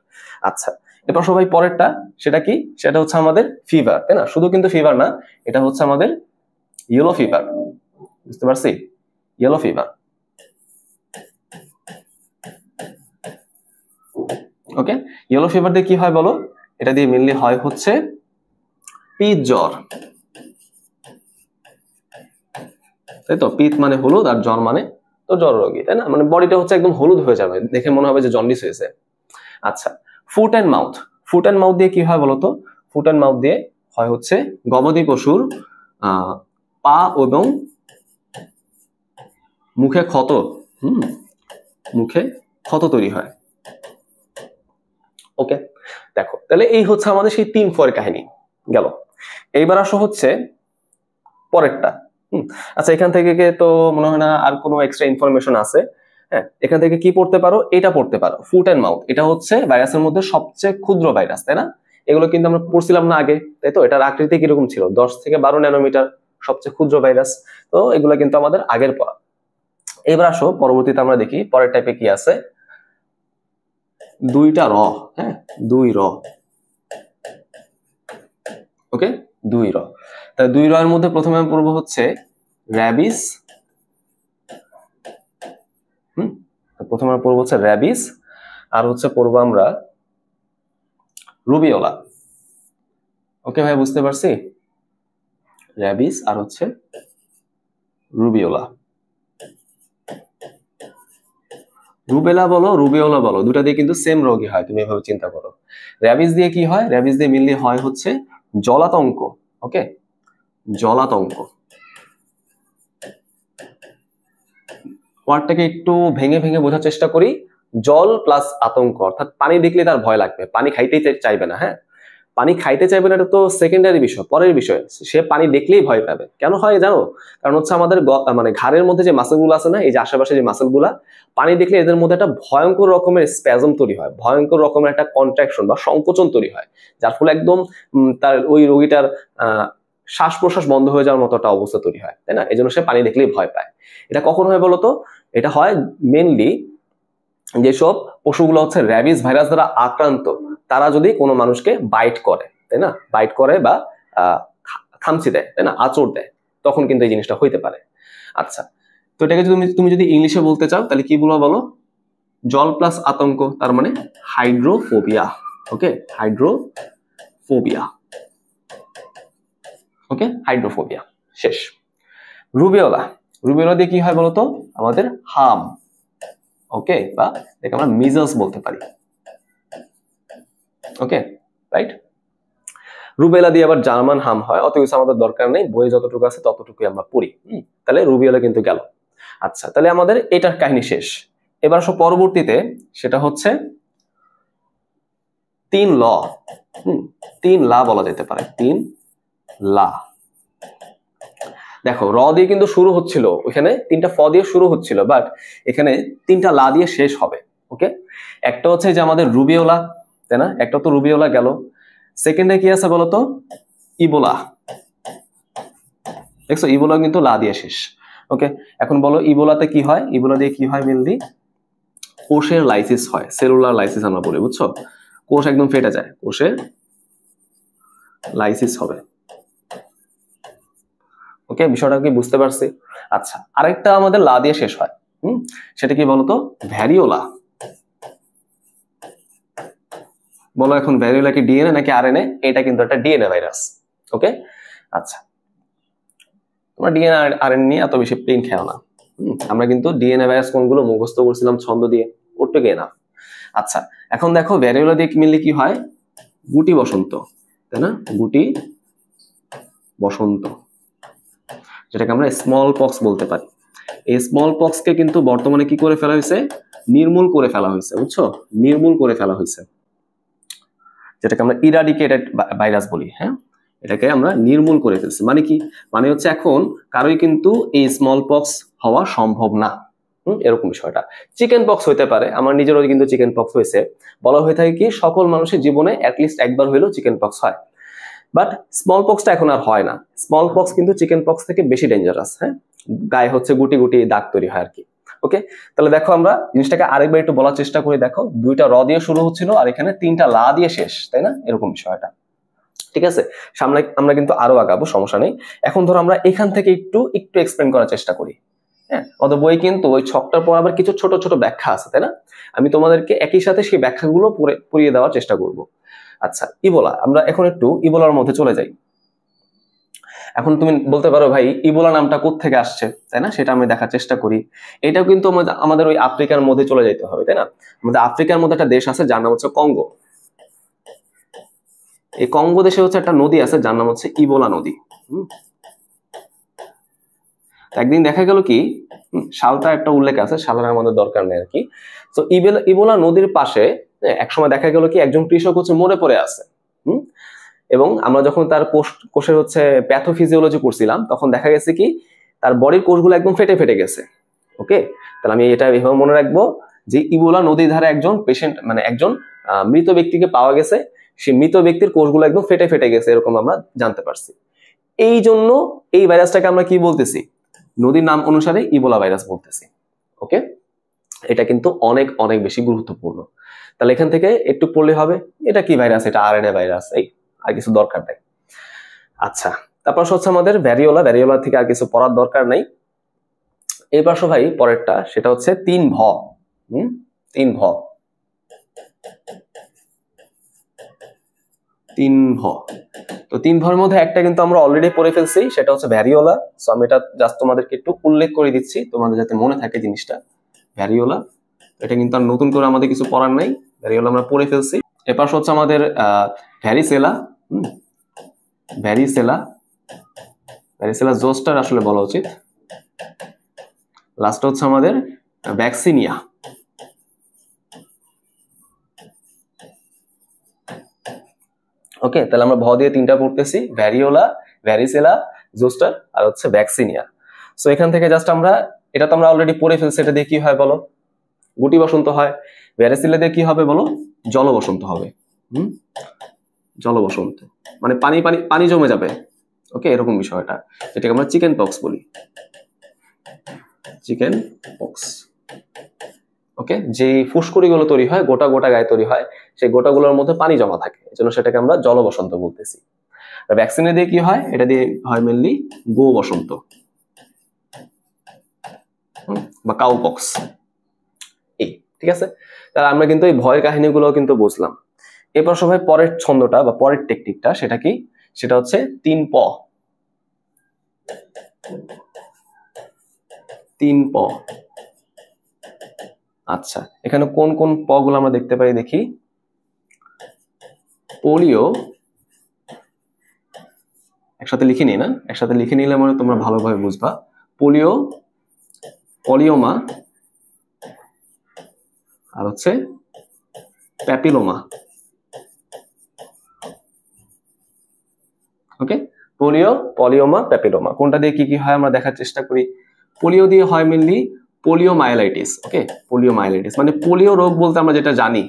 আচ্ছা, এরপর সবাই পরেরটা, সেটা কি? সেটা হচ্ছে আমাদের ফিভার, তাই না? শুধু কিন্তু ফিভার না, এটা হচ্ছে আমাদের ইয়েলো ফিভার। বুঝতে পারছি? Yellow fever. Okay, yellow fever দিয়ে কি হয় বলো? এটা দিয়ে মেইনলি হয় হচ্ছে পিত জ্বর, তাই তো? পিত মানে হলুদ আর জ্বর মানে তো জ্বর রোগী, তাই না? মানে বডিটা হচ্ছে একদম হলুদ হয়ে যাবে, দেখে মনে হবে যে জন্ডিস হয়েছে। আচ্ছা, foot and mouth. Foot and mouth দিয়ে কি হয় বলতো? ফুট অ্যান্ড মাউথ দিয়ে হয় হচ্ছে গবাদি পশুর পা এবং মুখে ক্ষত, মুখে ক্ষত তৈরি হয়। ওকে, দেখো তাহলে এই হচ্ছে আমাদের সেই 3 ফয়ের কাহিনী গেল। এইবার আসো হচ্ছে পরেরটা। আচ্ছা, এখান থেকে তো মনে হয় না আর কোনো এক্সট্রা ইনফরমেশন আছে। হ্যাঁ, এখান থেকে কি পড়তে পারো? এটা পড়তে পারো, ফুট অ্যান্ড মাউথ। এটা হচ্ছে ভাইরাসের মধ্যে সবচেয়ে ক্ষুদ্র ভাইরাস, তাই না? এগুলো কিন্তু আমরা পড়ছিলাম না আগে, তাই তো? এটার আকৃতি কিরকম ছিল? 10 থেকে 12 ন্যানোমিটার, সবচেয়ে ক্ষুদ্র ভাইরাস। তো এগুলো কিন্তু আমাদের আগের পড়া। এবার আসো পরবর্তীতে আমরা দেখি পরের টাইপে কি আছে। দুইটা র, হ্যাঁ, 2 র। ওকে, 2 র। তাহলে 2 র এর মধ্যে প্রথমে আমি পড়বো হচ্ছে র্যাবিস। প্রথমে আমরা পড়বো হচ্ছে র্যাবিস, আর হচ্ছে পড়বো আমরা রুবিওলা। ওকে ভাই, বুঝতে পারছি? র্যাবিস আর হচ্ছে রুবিওলা, রুবেলা বলো রুবিওলা বলো, দুটা দিয়ে কিন্তু সেম রোগই হয়, তুমি এভাবে চিন্তা করো। র্যাবিস দিয়ে কি হয়? র্যাবিস দিয়ে মেনলি হয় হচ্ছে জলাতঙ্ক। ওকে, জলাতঙ্ক। ওয়ার্ডটাকে একটু ভেঙে ভেঙে বোঝার চেষ্টা করি। জল প্লাস আতঙ্ক, অর্থাৎ পানি দেখলে তার ভয় লাগবে, পানি খাইতেই চাইবে না। হ্যাঁ, পানি খাইতে চাইবে না, এটা তো সেকেন্ডারি বিষয়, পরের বিষয়। সে পানি দেখলেই ভয় পাবে। কেন হয় জানো? কারণ হচ্ছে আমাদের মানে ঘাড়ের মধ্যে যে মাসেলগুলো আছে না, এই যে আশেপাশে যে মাসেলগুলা, পানি দেখলে এদের মধ্যে একটা ভয়ঙ্কর রকমের স্প্যাজম তৈরি হয়, ভয়ঙ্কর রকমের একটা কন্ট্রাকশন বা সংকোচন তৈরি হয়, যার ফলে একদম তার ওই রোগীটার শ্বাস প্রশ্বাস বন্ধ হয়ে যাওয়ার মতো একটা অবস্থা তৈরি হয়, তাই না? এই জন্য সে পানি দেখলেই ভয় পায়। এটা কখন হয় বলতো? এটা হয় মেনলি যেসব পশুগুলো হচ্ছে র্যাবিস ভাইরাস দ্বারা আক্রান্ত, তারা যদি কোনো মানুষকে বাইট করে, তাই না, বাইট করে বা খামচি দেয়, তাই না, আঁচড় দেয়, তখন কিন্তু এই জিনিসটা হইতে পারে। আচ্ছা, তো এটাকে তুমি যদি ইংলিশে বলতে চাও তাহলে কি বলবো বলো? জল প্লাস আতঙ্ক, তার মানে হাইড্রোফোবিয়া। ওকে, হাইড্রোফোবিয়া। ওকে, হাইড্রোফোবিয়া শেষ। রুবিওলা, রুবিওলা দিয়ে কি হয় বলতো? আমাদের হাম। ওকে, বা এটাকে আমরা মিজলস বলতে পারি। ওকে, রাইট। রুবেলা দিয়ে আবার জার্মান হাম হয়, অত কিছু আমাদের দরকার নেই, বইয়ে যতটুকু আছে ততটুকুই আমরা পড়ি। তাহলে রুবিওলা কিন্তু গেল। আচ্ছা, তাহলে আমাদের এটার কাহিনী শেষ। এবার আসো পরবর্তীতে, সেটা হচ্ছে 3 ল। 3 লা বলা যেতে পারে, 3 লা। দেখো, র দিয়ে কিন্তু শুরু হচ্ছিল, ওইখানে 3টা ফ দিয়ে শুরু হচ্ছিল, বাট এখানে 3টা লা দিয়ে শেষ হবে। ওকে, একটা হচ্ছে যে আমাদের রুবিওলা, তাই না? একটা তো রুবিওলা গেল। সেকেন্ডে কি আছে বলতো? ইবোলা। দেখছো, ইবোলা কিন্তু লা দিয়ে শেষ। ওকে, এখন বলো ইবোলাতে কি হয়? ইবোলা দিয়ে কি হয়? মেনলি কোষের লাইসিস হয়, সেলুলার লাইসিস আমরা বলি, বুঝছো? কোষ একদম ফেটে যায়, কোষের লাইসিস হবে। ওকে, বিষয়টা কি বুঝতে পারছি? আচ্ছা, আরেকটা আমাদের লা দিয়ে শেষ হয়, সেটা কি বলতো? ভ্যারিওলা। বলো এখন, ভ্যারিওলা কি ডিএনএ নাকি আরএনএ? এটা কিন্তু একটা ডিএনএ ভাইরাস। ওকে, আচ্ছা, তোমরা ডিএনএ আরএনএ নিয়ে এত বেশি পেইন খেও না। আমরা কিন্তু ডিএনএ ভাইরাস কোনগুলো মুখস্থ করছিলাম ছন্দ দিয়ে, ওটুকু না। আচ্ছা, এখন দেখো ভ্যারিওলা দিয়ে মিললে কি হয়? গুটি বসন্ত, তাই না? গুটি বসন্ত, যেটাকে আমরা স্মল পক্স বলতে পারি। এই স্মল পক্স কে কিন্তু বর্তমানে কি করে ফেলা হয়েছে? নির্মূল করে ফেলা হয়েছে, বুঝছো? নির্মূল করে ফেলা হয়েছে, যেটাকে আমরা ইরাডিকেটেড ভাইরাস বলি। হ্যাঁ, এটাকে আমরা নির্মূল করে ফেলছি। মানে কি? মানে হচ্ছে এখন কারোই কিন্তু এই স্মল পক্স হওয়া সম্ভব না। এরকম বিষয়টা। চিকেন পক্স হইতে পারে, আমার নিজেরও কিন্তু চিকেন পক্স হয়েছে। বলা হয়ে থাকে কি, সকল মানুষের জীবনে অ্যাটলিস্ট একবার হইলেও চিকেন পক্স হয়, বাট স্মল পক্সটা এখন আর হয় না। স্মল পক্স কিন্তু চিকেন পক্স থেকে বেশি ডেঞ্জারাস। হ্যাঁ, গায়ে হচ্ছে গুটি গুটি দাগ তৈরি হয় আর কি। ওকে, তাহলে দেখো আমরা জিনিসটাকে আরেকবার একটু বলার চেষ্টা করে দেখো। 2টা র দিয়ে শুরু হচ্ছিল আর এখানে 3টা লা দিয়ে শেষ, তাই না? এরকম বিষয়টা। ঠিক আছে, সামনে আমরা কিন্তু আরো আগাবো, সমস্যা নেই। এখন ধরো আমরা এখান থেকে একটু এক্সপ্লেন করার চেষ্টা করি। হ্যাঁ, অত বই কিন্তু ওই ছকটার পর আবার কিছু ছোট ছোট ব্যাখ্যা আছে, তাই না? আমি তোমাদেরকে একই সাথে সেই ব্যাখ্যাগুলো পড়িয়ে দেওয়ার চেষ্টা করব। আচ্ছা, ইবোলা, আমরা এখন একটু ইবোলার মধ্যে চলে যাই। এখন তুমি বলতে পারো ভাই ইবোলা নামটা কোত্থেকে আসছে, তাই না? সেটা আমি দেখার চেষ্টা করি। এটাও কিন্তু আমাদের ওই আফ্রিকার মধ্যে চলে যেতে হবে, তাই না? আমাদের আফ্রিকার মধ্যে একটা দেশ আছে যার নাম হচ্ছে কঙ্গো। এই কঙ্গো দেশে হচ্ছে একটা নদী আছে যার নাম হচ্ছে ইবোলা নদী। একদিন দেখা গেল কি, সালটা একটা উল্লেখ আছে, সালের আমাদের দরকার নেই আর কি। তো ইবোলা নদীর পাশে একসময় দেখা গেল কি একজন কৃষক হচ্ছে মরে পড়ে আছে। এবং আমরা যখন তার কোষের হচ্ছে প্যাথোফিজিওলজি করছিলাম, তখন দেখা গেছে কি তার বডির কোষগুলো একদম ফেটে ফেটে গেছে। ওকে, তাহলে আমি এটা এভাবে মনে রাখবো যে ইবোলা নদীর ধারে একজন পেশেন্ট, মানে একজন মৃত ব্যক্তিকে পাওয়া গেছে, সেই মৃত ব্যক্তির কোষগুলো একদম ফেটে ফেটে গেছে, এরকম আমরা জানতে পারছি। এই জন্য এই ভাইরাসটাকে আমরা কি বলতেছি? নদীর নাম অনুসারে ইবোলা ভাইরাস বলতেছি। ওকে, এটা কিন্তু অনেক অনেক বেশি গুরুত্বপূর্ণ। তাহলে এখান থেকে একটু পড়লে হবে এটা কি ভাইরাস, এটা আরএনএ ভাইরাস, এই আর কিছু দরকার নেই। আচ্ছা, তারপর হচ্ছে আমাদের ভ্যারিওলা। ভ্যারিওলা থেকে আর কিছু পড়ার দরকার নাই। এবার ভাই পরেরটা, সেটা হচ্ছে 3 ভ। 3 ভ, তিন ভ। তো তিন ভর মধ্যে একটা কিন্তু আমরা অলরেডি পড়ে ফেলছি, সেটা হচ্ছে ভ্যারিওলা। সো আমি এটা জাস্ট তোমাদেরকে একটু উল্লেখ করে দিচ্ছি তোমাদের যাতে মনে থাকে জিনিসটা। ভ্যারিওলা এটা কিন্তু আর নতুন করে আমাদের কিছু পড়ার নাই, ভ্যারিওলা আমরা পড়ে ফেলছি। এরপর হচ্ছে আমাদের ভ্যারিসেলা। ভ্যারিসেলা, ভ্যারিসেলা জোস্টার আসলে বলা উচিত। লাস্ট হচ্ছে আমাদের ভ্যাকসিনিয়া। ওকে, তাহলে আমরা ভ দিয়ে তিনটা পড়তেছি, ভ্যারিওলা, ভ্যারিসেলা, জোস্টার আর হচ্ছে ভ্যাকসিনিয়া। সো এখান থেকে জাস্ট আমরা, এটা তো আমরা অলরেডি পড়ে ফেলছি, এটা দিয়ে কি হয় বলো? গুটি বসন্ত হয়। ভ্যারিসেলা দিয়ে কি হবে বলো? জল বসন্ত হবে। জল বসন্ত মানে পানি পানি পানি জমে যাবে। ওকে, এরকম বিষয়টা, যেটাকে আমরা চিকেন পক্স বলি। Chicken pox. ওকে, যে ফুসকুড়িগুলো তৈরি হয়, গোটা গোটা গায়ে তৈরি হয়, সেই গোটাগুলোর মধ্যে পানি জমা থাকে, এজন্য সেটাকে আমরা জল বসন্ত বলতেছি। আর ভ্যাকসিনে দিয়ে কি হয়? এটা দিয়ে হয় মেনলি গো বসন্ত বা কাউ পক্স। এই ঠিক আছে, তাহলে আমরা কিন্তু এই ভয়ের কাহিনীগুলো কিন্তু বুঝলাম। এরপর সবাই পরের ছন্দটা বা পরের টেকনিকটা, সেটা কি? সেটা হচ্ছে 3 প। 3 প। আচ্ছা, এখানে কোন কোন প গুলো আমরা দেখতে পাই দেখি। পোলিও, একসাথে লিখে নিই না, একসাথে লিখে নিলে মানে তোমরা ভালোভাবে বুঝবা। পোলিও, পলিওমা আর হচ্ছে প্যাপিলোমা। ওকে, পোলিও, পলিওমা, প্যাপিলোমা, কোনটা দিয়ে কি কি হয় আমরা দেখার চেষ্টা করি। পোলিও দিয়ে হয় মেনলি পোলিওমাইলাইটিস। ওকে, পোলিওমাইলাইটিস মানে পোলিও রোগ বলতে আমরা যেটা জানি,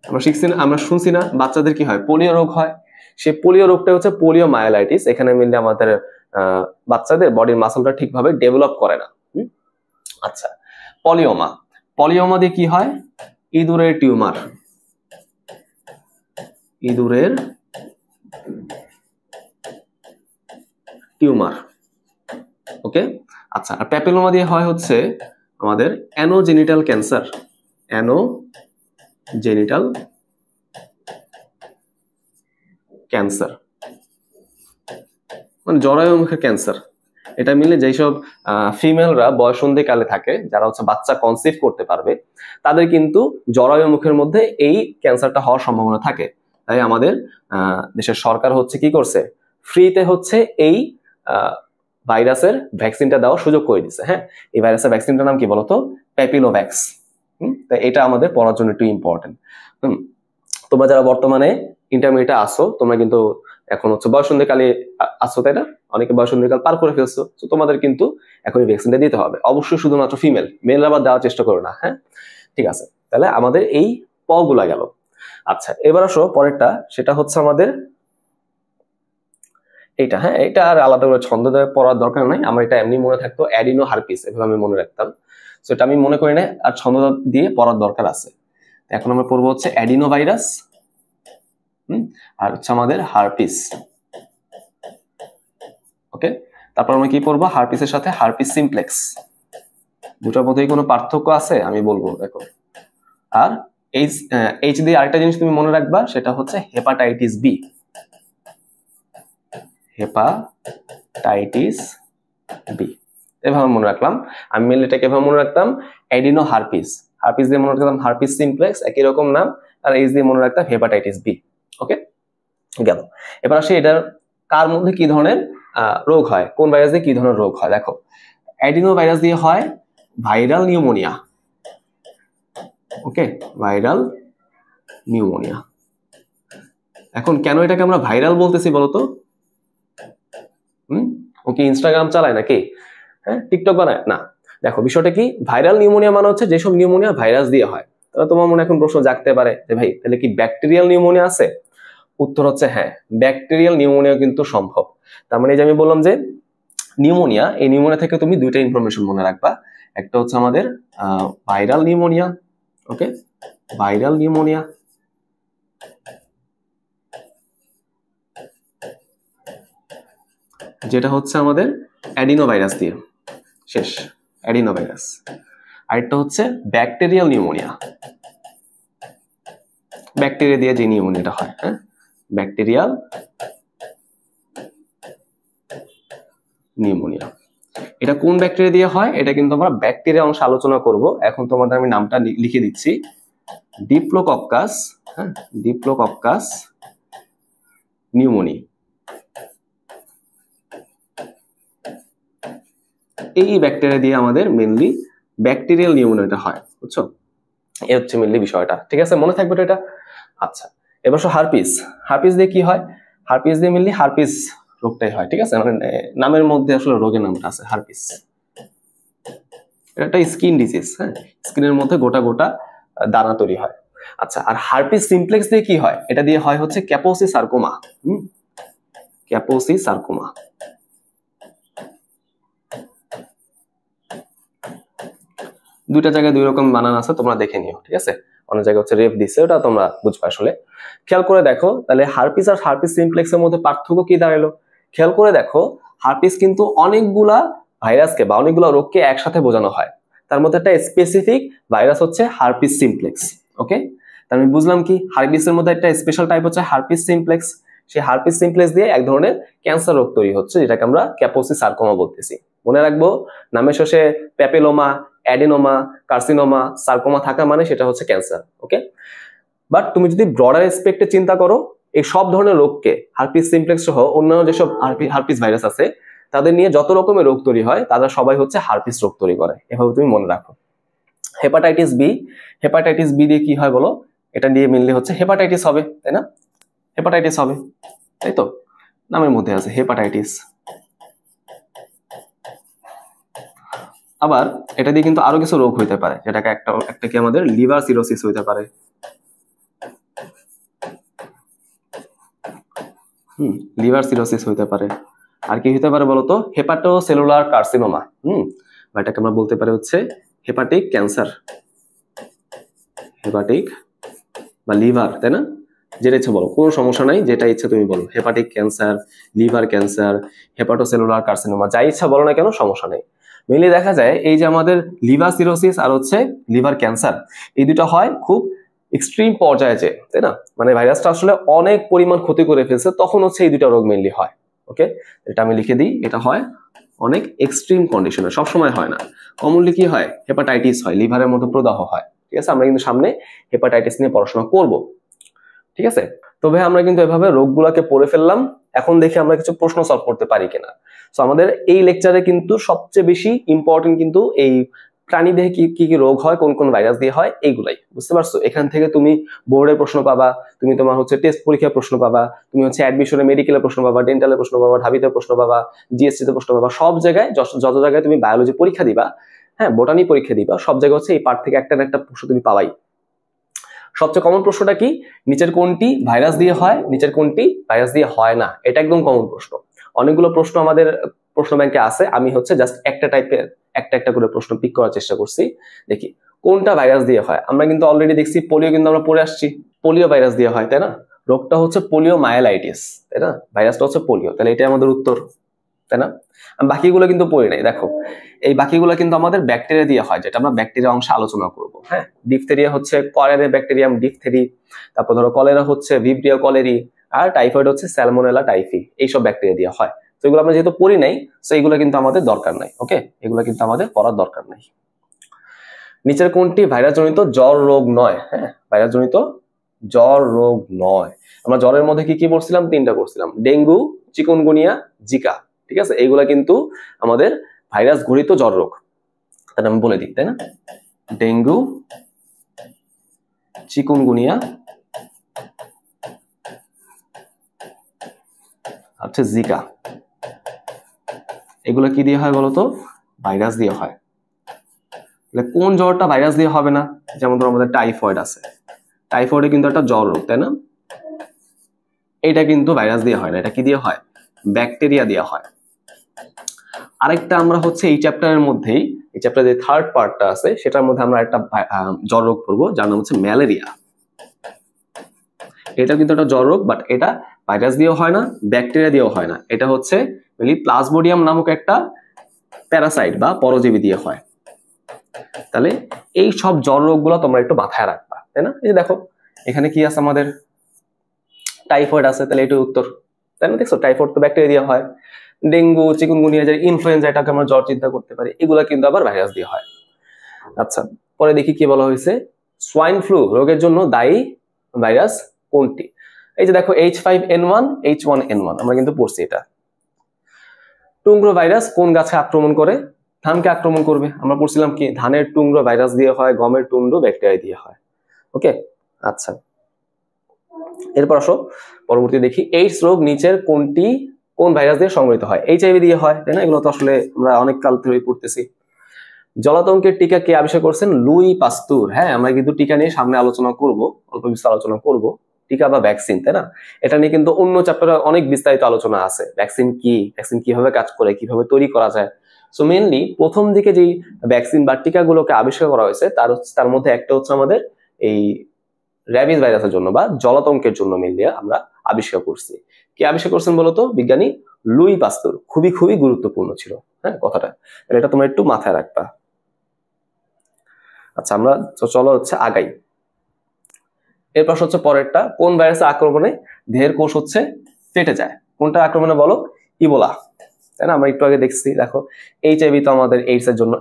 আমরা শিখছি না, আমরা শুনছি না, বাচ্চাদের কি হয়? পোলিও রোগ হয়। সেই পোলিও রোগটা হচ্ছে পোলিওমাইলাইটিস। এখানে মেনলি আমাদের বাচ্চাদের বডির মাসলটা ঠিকভাবে ডেভেলপ করে না। আচ্ছা, পলিওমা, পলিওমা দিয়ে কি হয়? ইঁদুরের টিউমার। ইঁদুরের টিউমার। ওকে, আচ্ছা, আর প্যাপিলোমা দিয়ে হয় হচ্ছে আমাদের অ্যানোজেনিটাল ক্যান্সার। অ্যানোজেনিটাল ক্যান্সার মানে জরায়ু মুখের ক্যান্সার। এটা মিলে যেসব ফিমেলরা বয়সন্ধিকালে থাকে, যারা হচ্ছে বাচ্চা কনসিভ করতে পারবে, তাদের কিন্তু জরায়ু মুখের মধ্যে এই ক্যান্সারটা হওয়ার সম্ভাবনা থাকে। তাই আমাদের দেশের সরকার হচ্ছে কি করছে? ফ্রিতে হচ্ছে এই ভাইরাসের ভ্যাকসিনটা দেওয়ার সুযোগ করে দিচ্ছে। হ্যাঁ, এই ভাইরাসের ভ্যাকসিনটার নাম কি বলতো? প্যাপিলোভ্যাক্স। তাই এটা আমাদের পড়ার জন্য একটু ইম্পর্টেন্ট। তোমরা যারা বর্তমানে ইন্টারমিডিয়েটে আসো, তোমরা কিন্তু এখন হচ্ছে বয়সন্ধিকালে আসছো, তাই না? অনেকে বয়সন্ধিকাল পার করে ফেলছো, তো তোমাদের কিন্তু এখন এই ভ্যাকসিনটা দিতে হবে। অবশ্যই শুধুমাত্র ফিমেল, মেলরা আবার দেওয়ার চেষ্টা করো না। হ্যাঁ, ঠিক আছে, তাহলে আমাদের এই প গুলা গেল। আচ্ছা, এবার আসো পরেরটা, সেটা হচ্ছে আমাদের এইটা। হ্যাঁ, এটা আর আলাদা করে ছন্দ দিয়ে পড়ার দরকার নাই, আমার এটা এমনি মনে থাকতো, অ্যাডিনো হারপিস, এভাবে আমি মনে রাখতাম। তো এটা আমি মনে করি না আর ছন্দ দিয়ে পড়ার দরকার আছে। এখন আমরা পড়বো হচ্ছে অ্যাডিনো ভাইরাস, আর হচ্ছে আমাদের হারপিস। ওকে, তারপর আমরা কি পড়বো? হারপিসের সাথে হারপিস সিমপ্লেক্স। দুটোর মধ্যে কোনো পার্থক্য আছে আমি বলবো, দেখো। আর এইচ দিয়ে আরেকটা জিনিস তুমি মনে রাখবা, সেটা হচ্ছে হেপাটাইটিস বি। হেপাটাইটিস বি এভাবে মনে রাখলাম। আমি মেনলি এটাকে এভাবে মনে রাখতাম, অ্যাডিনো হারপিস। হারপিস দিয়ে মনে রাখতাম হারপিস সিমপ্লেক্স, একই রকম নাম। আর এইচ দিয়ে মনে রাখতাম হেপাটাইটিস বি। ওকে, গেল। এবার আসি এটার কার মধ্যে কি ধরনের রোগ হয়, কোন ভাইরাস দিয়ে কি ধরনের রোগ হয়। দেখো, অ্যাডিনো ভাইরাস দিয়ে হয় ভাইরাল নিউমোনিয়া। ওকে, ভাইরাল নিউমোনিয়া। এখন কেন এটাকে আমরা ভাইরাল বলতেছি বলতো? ওকে, ইনস্টাগ্রাম চালায় নাকি? হ্যাঁ, টিকটক বানায় না? দেখো, বিষয়টা কি, ভাইরাল নিউমোনিয়া মানে হচ্ছে যেসব নিউমোনিয়া ভাইরাস দিয়ে হয়। তাহলে তোমার মনে এখন প্রশ্ন জাগতে পারে যে ভাই, তাহলে কি ব্যাকটেরিয়াল নিউমোনিয়া আছে? উত্তর হচ্ছে হ্যাঁ, ব্যাকটেরিয়াল নিউমোনিয়া কিন্তু সম্ভব। তার মানে এই যে আমি বললাম যে নিউমোনিয়া, এই নিউমোনিয়া থেকে তুমি দুইটা ইনফরমেশন মনে রাখবা। একটা হচ্ছে আমাদের ভাইরাল নিউমোনিয়া। ওকে, ভাইরাল নিউমোনিয়া, যেটা হচ্ছে আমাদের অ্যাডিনো ভাইরাস দিয়ে শেষ, অ্যাডিনো ভাইরাস। আরেকটা হচ্ছে ব্যাকটেরিয়াল নিউমোনিয়া, ব্যাকটেরিয়া দিয়ে যে নিউমোনিয়াটা হয়। হ্যাঁ, ব্যাকটেরিয়াল নিউমোনিয়া। এটা কোন ব্যাকটেরিয়া দিয়ে হয় এটা কিন্তু আমরা ব্যাকটেরিয়া অংশে আলোচনা করব। এখন তোমাদের আমি নামটা লিখে দিচ্ছি, ডিপ্লোকক্কাস, হ্যাঁ, ডিপ্লোকক্কাস নিউমোনি। এই ব্যাকটেরিয়া দিয়ে আমাদের মেইনলি ব্যাকটেরিয়াল নিউমোনিয়াটা হয়, বুঝছো? এই হচ্ছে মেইনলি বিষয়টা, ঠিক আছে, মনে থাকবে তো এটা। আচ্ছা, এবার হারপিস। হারপিস দিয়ে কি হয়? হারপিস দিয়ে মেইনলি হারপিস রোগটাই হয়, ঠিক আছে, মানে নামের মধ্যে আসলে রোগের নামটা আছে হারপিস। এটা একটা স্কিন ডিজিজ, হ্যাঁ, স্কিনের মধ্যে গোটা গোটা দানা তৈরি হয়। আচ্ছা, আর হারপিস সিমপ্লেক্স দিয়ে কি হয়? এটা দিয়ে হয় হচ্ছে ক্যাপোসি সার্কোমা। ক্যাপোসি সার্কোমা। দুইটা জায়গায় দুই রকম বানান আছে, তোমরা দেখে নিও, ঠিক আছে, অনেক জায়গায় হচ্ছে রেফ দিচ্ছে, ওটা তোমরা বুঝবে আসলে। খেয়াল করে দেখো তাহলে হারপিস আর হারপিস সিমপ্লেক্সের মধ্যে পার্থক্য কি দাঁড়ালো। খেয়াল করে দেখো, হারপিস কিন্তু অনেকগুলা ভাইরাসকে বা অনেকগুলা রোগকে একসাথে বোঝানো হয়, তার মধ্যে একটা স্পেসিফিক ভাইরাস হচ্ছে হারপিস সিমপ্লেক্স। ওকে, আমি বুঝলাম কি হারপিসের মধ্যে একটা স্পেশাল টাইপ হচ্ছে হারপিস সিমপ্লেক্স। সেই হারপিস সিমপ্লেক্স দিয়ে এক ধরনের ক্যান্সার রোগ তৈরি হচ্ছে, যেটাকে আমরা ক্যাপোসি সার্কোমা বলতেছি। মনে রাখবো, নামের শেষে প্যাপিলোমা, অ্যাডিনোমা, কার্সিনোমা, সার্কোমা থাকা মানে সেটা হচ্ছে ক্যান্সার। ওকে, বাট তুমি যদি ব্রডার এসপেক্টে চিন্তা করো, এই সব ধরনের রোগকে হারপিস সিমপ্লেক্স সহ অন্যান্য যেসব হারপিস ভাইরাস আছে তাদের নিয়ে যত রকমের রোগ তৈরি হয় তারা সবাই হচ্ছে হারপিস রোগ তৈরি করে, এভাবে তুমি মনে রাখো। হেপাটাইটিস বি, হেপাটাইটিস বি দিয়ে কি হয় বলো? এটা দিয়ে মেনলি হচ্ছে হেপাটাইটিস হবে, তাই না? হেপাটাইটিস হবে, তাই তো, নামের মধ্যে আছে হেপাটাইটিস। আবার এটা দিয়ে কিন্তু আরো কিছু রোগ হইতে পারে, যেটাকে একটা কি আমাদের লিভার সিরোসিস হইতে পারে। লিভার সিরোসিস হইতে পারে। আর কি হইতে পারে বলতো? Hepatocellular carcinoma. বা এটাকে আমরা বলতে পারি হচ্ছে হেপাটিক ক্যান্সার, হেপাটিক বা লিভার, তাই না? যেটা ইচ্ছে বলো, কোনো সমস্যা নাই, যেটা ইচ্ছা তুমি বলো, hepatic cancer, liver cancer, hepatocellular carcinoma, যাই ইচ্ছা বলো না কেন, সমস্যা নেই। মেইনলি দেখা যায় এই যে আমাদের লিভার সিরোসিস আর হচ্ছে লিভার ক্যান্সার, এই দুটো হয় খুব এক্সট্রিম পর্যায়ে, যে তাই না, মানে ভাইরাসটা আসলে অনেক পরিমাণ ক্ষতি করে ফেলছে, তখন হচ্ছে এই দুটো রোগ মেইনলি হয়। ওকে, এটা আমি লিখে দিই, এটা হয় অনেক এক্সট্রিম কন্ডিশনে, সবসময় হয় না। কমনলি কি হয়? হেপাটাইটিস হয়, লিভারের মতো প্রদাহ হয়, ঠিক আছে। আমরা কিন্তু সামনে হেপাটাইটিস নিয়ে পড়াশোনা করব, ঠিক আছে। তবে আমরা কিন্তু এভাবে রোগগুলোকে পড়ে ফেললাম, এখন দেখি আমরা কিছু প্রশ্ন সলভ করতে পারি কিনা। সো আমাদের এই লেকচারে কিন্তু সবচেয়ে বেশি ইম্পর্টেন্ট কিন্তু এই প্রাণী দেহে কি কি রোগ হয়, কোন কোন ভাইরাস দিয়ে হয়, এইগুলাই, বুঝতে পারছো? এখান থেকে তুমি বোর্ডের প্রশ্ন পাবা, তুমি তোমার হচ্ছে টেস্ট পরীক্ষার প্রশ্ন পাবা, তুমি হচ্ছে অ্যাডমিশনে মেডিকেলের প্রশ্ন পাবা, ডেন্টালের প্রশ্ন পাবা, ঢাবিতে প্রশ্ন পাবা, জিএসসি তে প্রশ্ন পাবা, সব জায়গায় যত জায়গায় তুমি বায়োলজি পরীক্ষা দিবা, হ্যাঁ, বোটানি পরীক্ষা দিবা, সব জায়গায় হচ্ছে এই পার্ট থেকে একটা না একটা প্রশ্ন তুমি পাবাই। সবচেয়ে কমন প্রশ্নটা কি? নিচের কোনটি ভাইরাস দিয়ে হয়, নিচের কোনটি ভাইরাস দিয়ে হয় না, এটা একদম কমন প্রশ্ন। অনেকগুলো প্রশ্ন আমাদের প্রশ্ন ব্যাংকে আছে, আমি হচ্ছে জাস্ট একটা টাইপের একটা করে প্রশ্ন পিক করার চেষ্টা করছি। দেখি কোনটা ভাইরাস দিয়ে হয়। আমরা কিন্তু অলরেডি দেখছি পোলিও, কিন্তু আমরা পড়ে আসছি, পোলিও ভাইরাস দিয়ে হয়, তাই না? রোগটা হচ্ছে পোলিও মাইলাইটিস, তাই না? ভাইরাসটা হচ্ছে পোলিও, তাহলে এটাই আমাদের উত্তর, তাই না? আমি বাকিগুলো কিন্তু পড়ি নাই, দেখো এই বাকিগুলো কিন্তু আমাদের ব্যাকটেরিয়া দিয়ে হয়, যেটা আমরা ব্যাকটেরিয়া অংশে আলোচনা করব। হ্যাঁ, ডিফথেরিয়া হচ্ছে কলেরা ব্যাকটেরিয়াম ডিফথেরি, তারপর ধরো কলেরা হচ্ছে ভিব্রিয়া কলেরি, আর টাইফয়েড হচ্ছে স্যালমোনেলা টাইফি, এইসব ব্যাকটেরিয়া দিয়ে হয়। তো এগুলো আমরা যেহেতু পড়ি নাই, তো এগুলো কিন্তু আমাদের দরকার নাই। ওকে, এগুলো কিন্তু আমাদের পড়ার দরকার নাই। নিচের কোনটি ভাইরাসজনিত জ্বর রোগ নয়? হ্যাঁ, ভাইরাসজনিত জ্বর রোগ নয়। আমরা জ্বরের মধ্যে কি কি পড়ছিলাম? তিনটা পড়ছিলাম, ডেঙ্গু, চিকুনগুনিয়া, জিকা, ঠিক আছে। এইগুলা কিন্তু আমাদের ভাইরাস ঘটিত জ্বর রোগ, তাহলে আমি বলে দিই, তাই না? ডেঙ্গু, চিকুনগুনিয়া, আচ্ছা জিকা, এগুলো কি দিয়ে হয় বলতো? ভাইরাস দিয়ে হয়। কোন জ্বরটা ভাইরাস দিয়ে হবে না? যেমন ধরো আমাদের টাইফয়েড আছে, টাইফয়েডে কিন্তু একটা জ্বর রোগ, তাই না? এটা কিন্তু ভাইরাস দিয়ে হয় না, এটা কি দিয়ে হয়? ব্যাকটেরিয়া দিয়ে হয়। আরেকটা আমরা হচ্ছে এই চ্যাপ্টারের মধ্যেই, এই চ্যাপ্টারে যে থার্ড পার্টটা আছে সেটার মধ্যে আমরা একটা জ্বর রোগ পড়বো, যার নাম হচ্ছে ম্যালেরিয়া। এটা কিন্তু একটা জ্বর রোগ, বাট এটা ভাইরাস দিয়েও হয় না, ব্যাকটেরিয়া দিয়েও হয় না, এটা হচ্ছে প্লাজমোডিয়াম নামক একটা প্যারাসাইট বা পরজীবী দিয়ে হয়। তাহলে এই সব জ্বর রোগগুলো তোমরা একটু মাথায় রাখবা, তাই না? এই যে দেখো এখানে কি আছে আমাদের, টাইফয়েড আছে, তাহলে এটা উত্তর, তাই না? দেখছো টাইফয়েড তো ব্যাকটেরিয়া দিয়ে হয়। ডেঙ্গু, চিকুনগুনিয়া, যে ইনফ্লুয়েঞ্জা, এটাকে আমরা জ্বর চিন্তা করতে পারি, এগুলা কিন্তু আবার ভাইরাস দিয়ে হয়। আচ্ছা, পরে দেখি কি বলা হয়েছে, সোয়াইন ফ্লু রোগের জন্য দায়ী ভাইরাস কোনটি? এই যে দেখো H5N1, H1N1 আমরা কিন্তু পড়ছি এটা। টুংরো ভাইরাস কোন গাছে আক্রমণ করে? ধানকে আক্রমণ করবে। আমরা পড়ছিলাম কি ধানের টুংরো ভাইরাস দিয়ে হয়, গমের টুংরো ব্যাকটেরিয়া দিয়ে হয়। ওকে, আচ্ছা এরপর আসো পরবর্তী দেখি, এইডস রোগ নিচের কোন ভাইরাস দিয়ে সংক্রমিত হয়? HIV দিয়ে হয়, তাই না? এগুলো তো আসলে আমরা অনেক কাল ধরেই পড়তেছি। জলাতঙ্কের টিকা কে আবিষ্কার করছেন? লুই পাস্তুর। হ্যাঁ, আমরা কিন্তু টিকা নিয়ে সামনে আলোচনা করব, অল্প বিস্তারিত আলোচনা করব, টিকা বা ভ্যাকসিন, তাই না? এটা নিয়ে কিন্তু অন্য চ্যাপ্টারে অনেক বিস্তারিত আলোচনা আছে, ভ্যাকসিন কি, ভ্যাকসিন কিভাবে কাজ করে, কিভাবে তৈরি করা যায়। সো মেইনলি প্রথম দিকে যেই ভ্যাকসিন বা টিকাগুলোকে আবিষ্কার করা হয়েছে তার মধ্যে একটা হচ্ছে আমাদের এই র্যাবিস ভাইরাসের জন্য বা জলাতঙ্কের জন্য মেইনলি আমরা আবিষ্কার করছি। কে আবিষ্কার করছেন বলতো? বিজ্ঞানী লুই পাস্তুর। খুবই খুবই গুরুত্বপূর্ণ ছিল, হ্যাঁ কথাটা, এটা তোমরা একটু মাথায় রাখবা। আচ্ছা, আমরা চলো হচ্ছে আগাই। এরপর হচ্ছে পরেরটা, কোন ভাইরাসের আক্রমণে দেহের কোষ হচ্ছে ফেটে যায়? কোনটা আক্রমণে বলো? ইবোলা, তাই না? আমরা একটু আগে দেখছি, দেখো HIV তো আমাদের এইডস এর জন্য,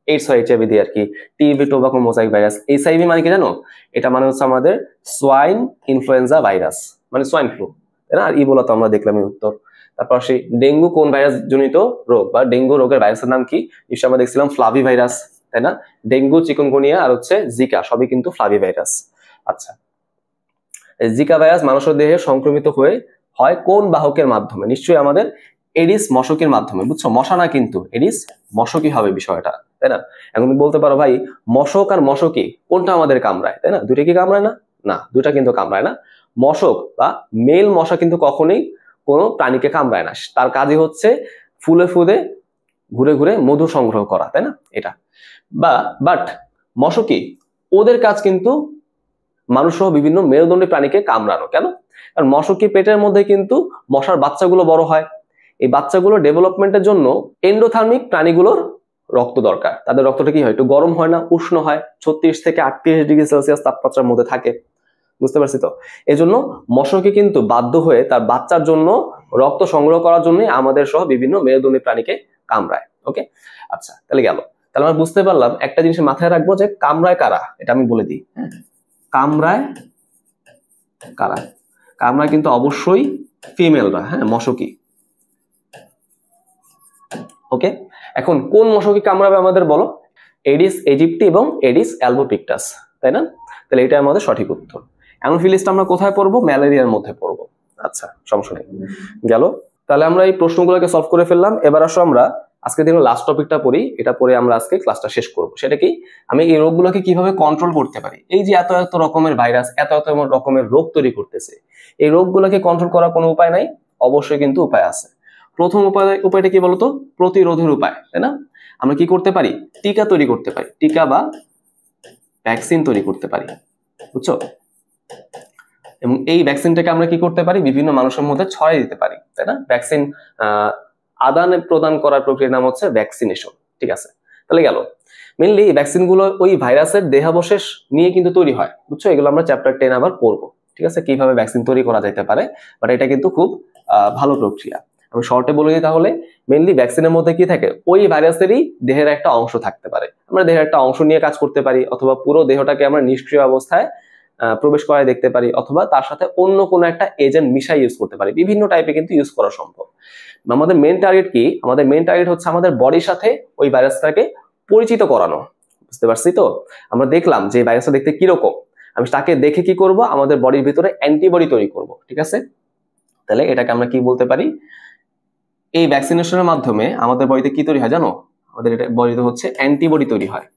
এইডস হয় HIV দিয়ে আর কি। TB tobacco mosaic virus. HIV মানে কি জানো? এটা মানে হচ্ছে আমাদের সোয়াইন ইনফ্লুয়েঞ্জা ভাইরাস, মানে সোয়াইন ফ্লু, তাই না? আর ইবোলা তো আমরা দেখলাম উত্তর। তারপর আসি ডেঙ্গু কোন ভাইরাস জনিত রোগ বা ডেঙ্গু রোগের ভাইরাসের নাম কি? নিশ্চয়ই আমরা দেখছিলাম ফ্লাভি ভাইরাস, তাই না? ডেঙ্গু, চিকুনগুনিয়া আর হচ্ছে জিকা সবই কিন্তু ফ্লাভি ভাইরাস। আচ্ছা, জিকা ভাইরাস মানুষের দেহে সংক্রমিত হয় কোন বাহকের মাধ্যমে? নিশ্চয়ই আমাদের এডিস মশকের মাধ্যমে, বুঝছো? মশা না কিন্তু, এডিস মশকই হবে বিষয়টা, তাই না? এখন তুমি বলতে পারো ভাই মশক আর মশকি কোনটা আমাদের কামড়ায়, তাই না? দুইটা কি কামড়ায় না? না, দুইটা কিন্তু কামড়ায় না। মশক বা মেল মশা কিন্তু কখনোই কোনো প্রাণীকে কামড়ায় না, তার কাজই হচ্ছে ফুলে ফুলে ঘুরে ঘুরে মধু সংগ্রহ করা, তাই না? এটা বাট মশকি, ওদের কাজ কিন্তু মানুষ সহ বিভিন্ন মেরুদণ্ডী প্রাণীকে কামড়ানো। কেন? কারণ মশকির পেটের মধ্যে কিন্তু মশার বাচ্চাগুলো বড় হয়। এই বাচ্চাগুলো ডেভেলপমেন্টের জন্য এন্ডোথার্মিক প্রাণীগুলোর রক্ত দরকার। তাদের রক্তটা কি হয়? একটু গরম হয় না, উষ্ণ হয়, 36 থেকে 38 ডিগ্রি সেলসিয়াস তাপমাত্রার মধ্যে থাকে, বুঝতে পারছি তো? এজন্য মশকি কিন্তু বাধ্য হয়ে তার বাচ্চার জন্য রক্ত সংগ্রহ করার জন্য আমাদের সহ বিভিন্ন মেরুদণ্ডী প্রাণীকে কামড়ায়। ওকে, আচ্ছা তাহলে গেল। তাহলে আমরা বুঝতে পারলাম একটা জিনিস মাথায় রাখবো, যে কামড়ায় কারা, এটা আমি বলে দিই। হ্যাঁ, কামড়ায় কারা? কামড়ায় কিন্তু অবশ্যই ফিমেলরা, হ্যাঁ, মশকি। ওকে, এখন কোন মশকি কামড়াবে আমাদের বলো? এডিস ইজিপ্টি এবং এডিস অ্যালবোপিক্টাস, তাই না? তাহলে এটা আমাদের সঠিক উত্তর। অ্যানোফিলিসটা আমরা কোথায় পড়বো? ম্যালেরিয়ার মধ্যে পড়বো। আচ্ছা, সমস্যা নেই, গেল। তাহলে আমরা এই প্রশ্নগুলোকে সলভ করে ফেললাম। এবার আসো আমরা আজকে দিনের লাস্ট টপিকটা পড়ি, এটা পরে আমরা আজকে ক্লাসটা শেষ করব। সেটা কি? আমি এই রোগগুলোকে কিভাবে কন্ট্রোল করতে পারি। এই যে এত এত রকমের ভাইরাস, এত এত রকমের রোগ তৈরি করতেছে, এই রোগগুলোকে কন্ট্রোল করার কোনো উপায় নাই? অবশ্যই কিন্তু উপায় আছে। প্রথম উপায়টা কি বলতো? প্রতিরোধের উপায়, তাই না? আমরা কি করতে পারি? টিকা তৈরি করতে পারি, টিকা বা ভ্যাকসিন তৈরি করতে পারি, বুঝছো? এবং এই ভ্যাকসিনটাকে আমরা কি করতে পারি? বিভিন্ন মানুষের মধ্যে ছড়াই দিতে পারি, তাই না? ভ্যাকসিন আদান প্রদান করার প্রক্রিয়ার নাম হচ্ছে ভ্যাকসিনেশন, ঠিক আছে? তাহলে গেল। মেইনলি এই ভ্যাকসিন গুলো ওই ভাইরাসের দেহাবশেষ নিয়ে কিন্তু তৈরি হয়, বুঝছো? এগুলো আমরা চ্যাপ্টার 10 আবার পড়বো, ঠিক আছে? কিভাবে ভ্যাকসিন তৈরি করা যেতে পারে, বাট এটা কিন্তু খুব ভালো প্রক্রিয়া। আমি শর্টে বলে দিই তাহলে। মেইনলি ভ্যাকসিনের মধ্যে কি থাকে? ওই ভাইরাসেরই দেহের একটা অংশ থাকতে পারে। আমরা দেহের একটা অংশ নিয়ে কাজ করতে পারি, অথবা পুরো দেহটাকে আমরা নিষ্ক্রিয় অবস্থায় প্রবেশ করায় দেখতে পারি, অথবা তার সাথে অন্য কোনো একটা এজেন্ট মিশাই ইউজ করতে পারি। বিভিন্ন টাইপে কিন্তু ইউজ করা সম্ভব। আমাদের মেইন টার্গেট কি? আমাদের মেইন টার্গেট হচ্ছে আমাদের বডির সাথে ওই ভাইরাসটাকে পরিচিত করানো, বুঝতে পারছি তো? আমরা দেখলাম যে ভাইরাসটা দেখতে কিরকম, আমি তাকে দেখে কি করব? আমাদের বডির ভিতরে অ্যান্টিবডি তৈরি করব, ঠিক আছে? তাহলে এটাকে আমরা কি বলতে পারি? এই ভ্যাকসিনেশনের মাধ্যমে আমাদের বডিতে কি তৈরি হয় জানো? আমাদের এটা বডিতে হচ্ছে অ্যান্টিবডি তৈরি হয়,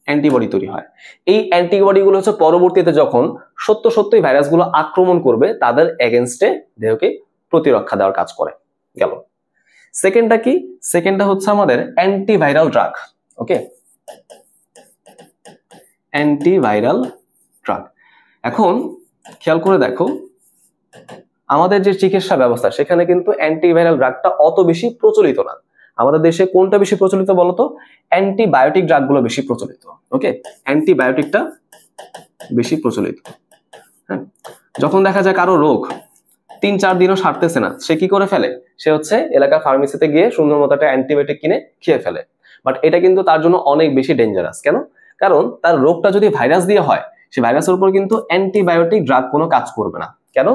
অ্যান্টিবডি তৈরি হয়। এই অ্যান্টিবডি গুলো হচ্ছে পরবর্তীতে যখন সত্যই ভাইরাসগুলো আক্রমণ করবে, তাদের এগেনস্টে দেহকে প্রতিরক্ষা দেওয়ার কাজ করে। গেল। সেকেন্ডটা কি? সেকেন্ডটা হচ্ছে আমাদের অ্যান্টিভাইরাল ড্রাগ। ওকে, অ্যান্টিভাইরাল ড্রাগ। এখন খেয়াল করে দেখো, আমাদের যে চিকিৎসা ব্যবস্থা সেখানে কিন্তু অ্যান্টিভাইরাল ড্রাগটা অত বেশি প্রচলিত না। আমাদের দেশে কোনটা বেশি প্রচলিত বলতো? অ্যান্টিবায়োটিক ড্রাগগুলো বেশি প্রচলিত। ওকে, অ্যান্টিবায়োটিকটা বেশি প্রচলিত। হ্যাঁ, যখন দেখা যায় কারো রোগ 3-4 দিনও সারতেছে না, সে কি করে ফেলে, সে হচ্ছে এলাকার ফার্মেসিতে গিয়ে সুন্দর মতো একটা অ্যান্টিবায়োটিক কিনে খেয়ে ফেলে। বাট এটা কিন্তু তার জন্য অনেক বেশি ডেঞ্জারাস। কেন? কারণ তার রোগটা যদি ভাইরাস দিয়ে হয়, সে ভাইরাসের উপর কিন্তু অ্যান্টিবায়োটিক ড্রাগ কোনো কাজ করবে না। কেন?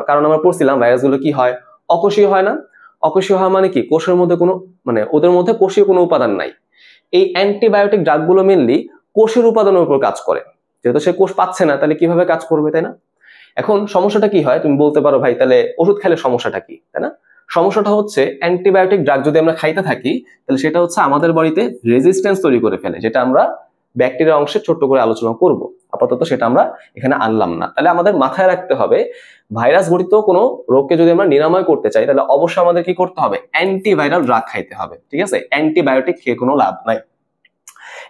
কারণ আমরা পড়ছিলাম ভাইরাসগুলো কি হয়, অকোষীয় হয় না। অকোষীয় হয় মানে কি, কোষের মধ্যে কোনো মানে ওদের মধ্যে কোষীয় কোনো উপাদান নাই। এই অ্যান্টিবায়োটিক ড্রাগগুলো মেনলি কোষের উপাদানের উপর কাজ করে। যেহেতু সে কোষ পাচ্ছে না, তাহলে কিভাবে কাজ করবে, তাই না? এখন সমস্যাটা কি হয়, তুমি বলতে পারো ভাই তাহলে ওষুধ খেলে সমস্যাটা কি, তাই না? সমস্যাটা হচ্ছে অ্যান্টিবায়োটিক ড্রাগ যদি আমরা খাইতে থাকি, তাহলে সেটা হচ্ছে আমাদের বডিতে রেজিস্ট্যান্স তৈরি করে ফেলে, যেটা আমরা ব্যাকটেরিয়া অংশে ছোট্ট করে আলোচনা করব। আপাতত সেটা আমরা এখানে আনলাম না। তাহলে আমাদের মাথায় রাখতে হবে, ভাইরাস ঘটিত কোনো রোগকে যদি আমরা নিরাময় করতে চাই, তাহলে অবশ্যই আমাদের কি করতে হবে, অ্যান্টিভাইরাল ড্রাগ খাইতে হবে। ঠিক আছে, অ্যান্টিবায়োটিক খেয়ে কোনো লাভ নাই।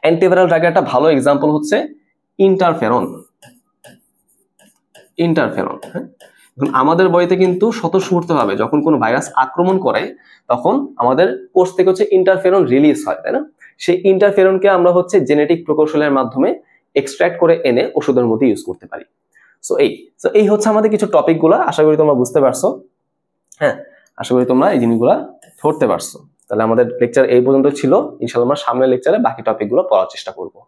অ্যান্টিভাইরাল ড্রাগের একটা ভালো এক্সাম্পল হচ্ছে ইন্টারফেরন। হ্যাঁ, আমাদের বডিতে কিন্তু স্বতঃস্ফূর্তভাবে যখন কোনো ভাইরাস আক্রমণ করে, তখন আমাদের কোষ থেকে হচ্ছে ইন্টারফেরন রিলিজ হয়, তাই না? সেই ইন্টারফেরনকে আমরা হচ্ছে জেনেটিক প্রকৌশলের মাধ্যমে এক্সট্রাক্ট করে এনে ওষুধের মধ্যে ইউজ করতে পারি। সো এই হচ্ছে আমাদের কিছু টপিক গুলা, আশা করি তোমরা বুঝতে পারছো। হ্যাঁ, আশা করি তোমরা এই জিনিসগুলা ধরতে পারছো। তাহলে আমাদের লেকচার এই পর্যন্ত ছিল। ইনশাআল্লাহ আমরা সামনের লেকচারে বাকি টপিক গুলো পড়ার চেষ্টা করবো।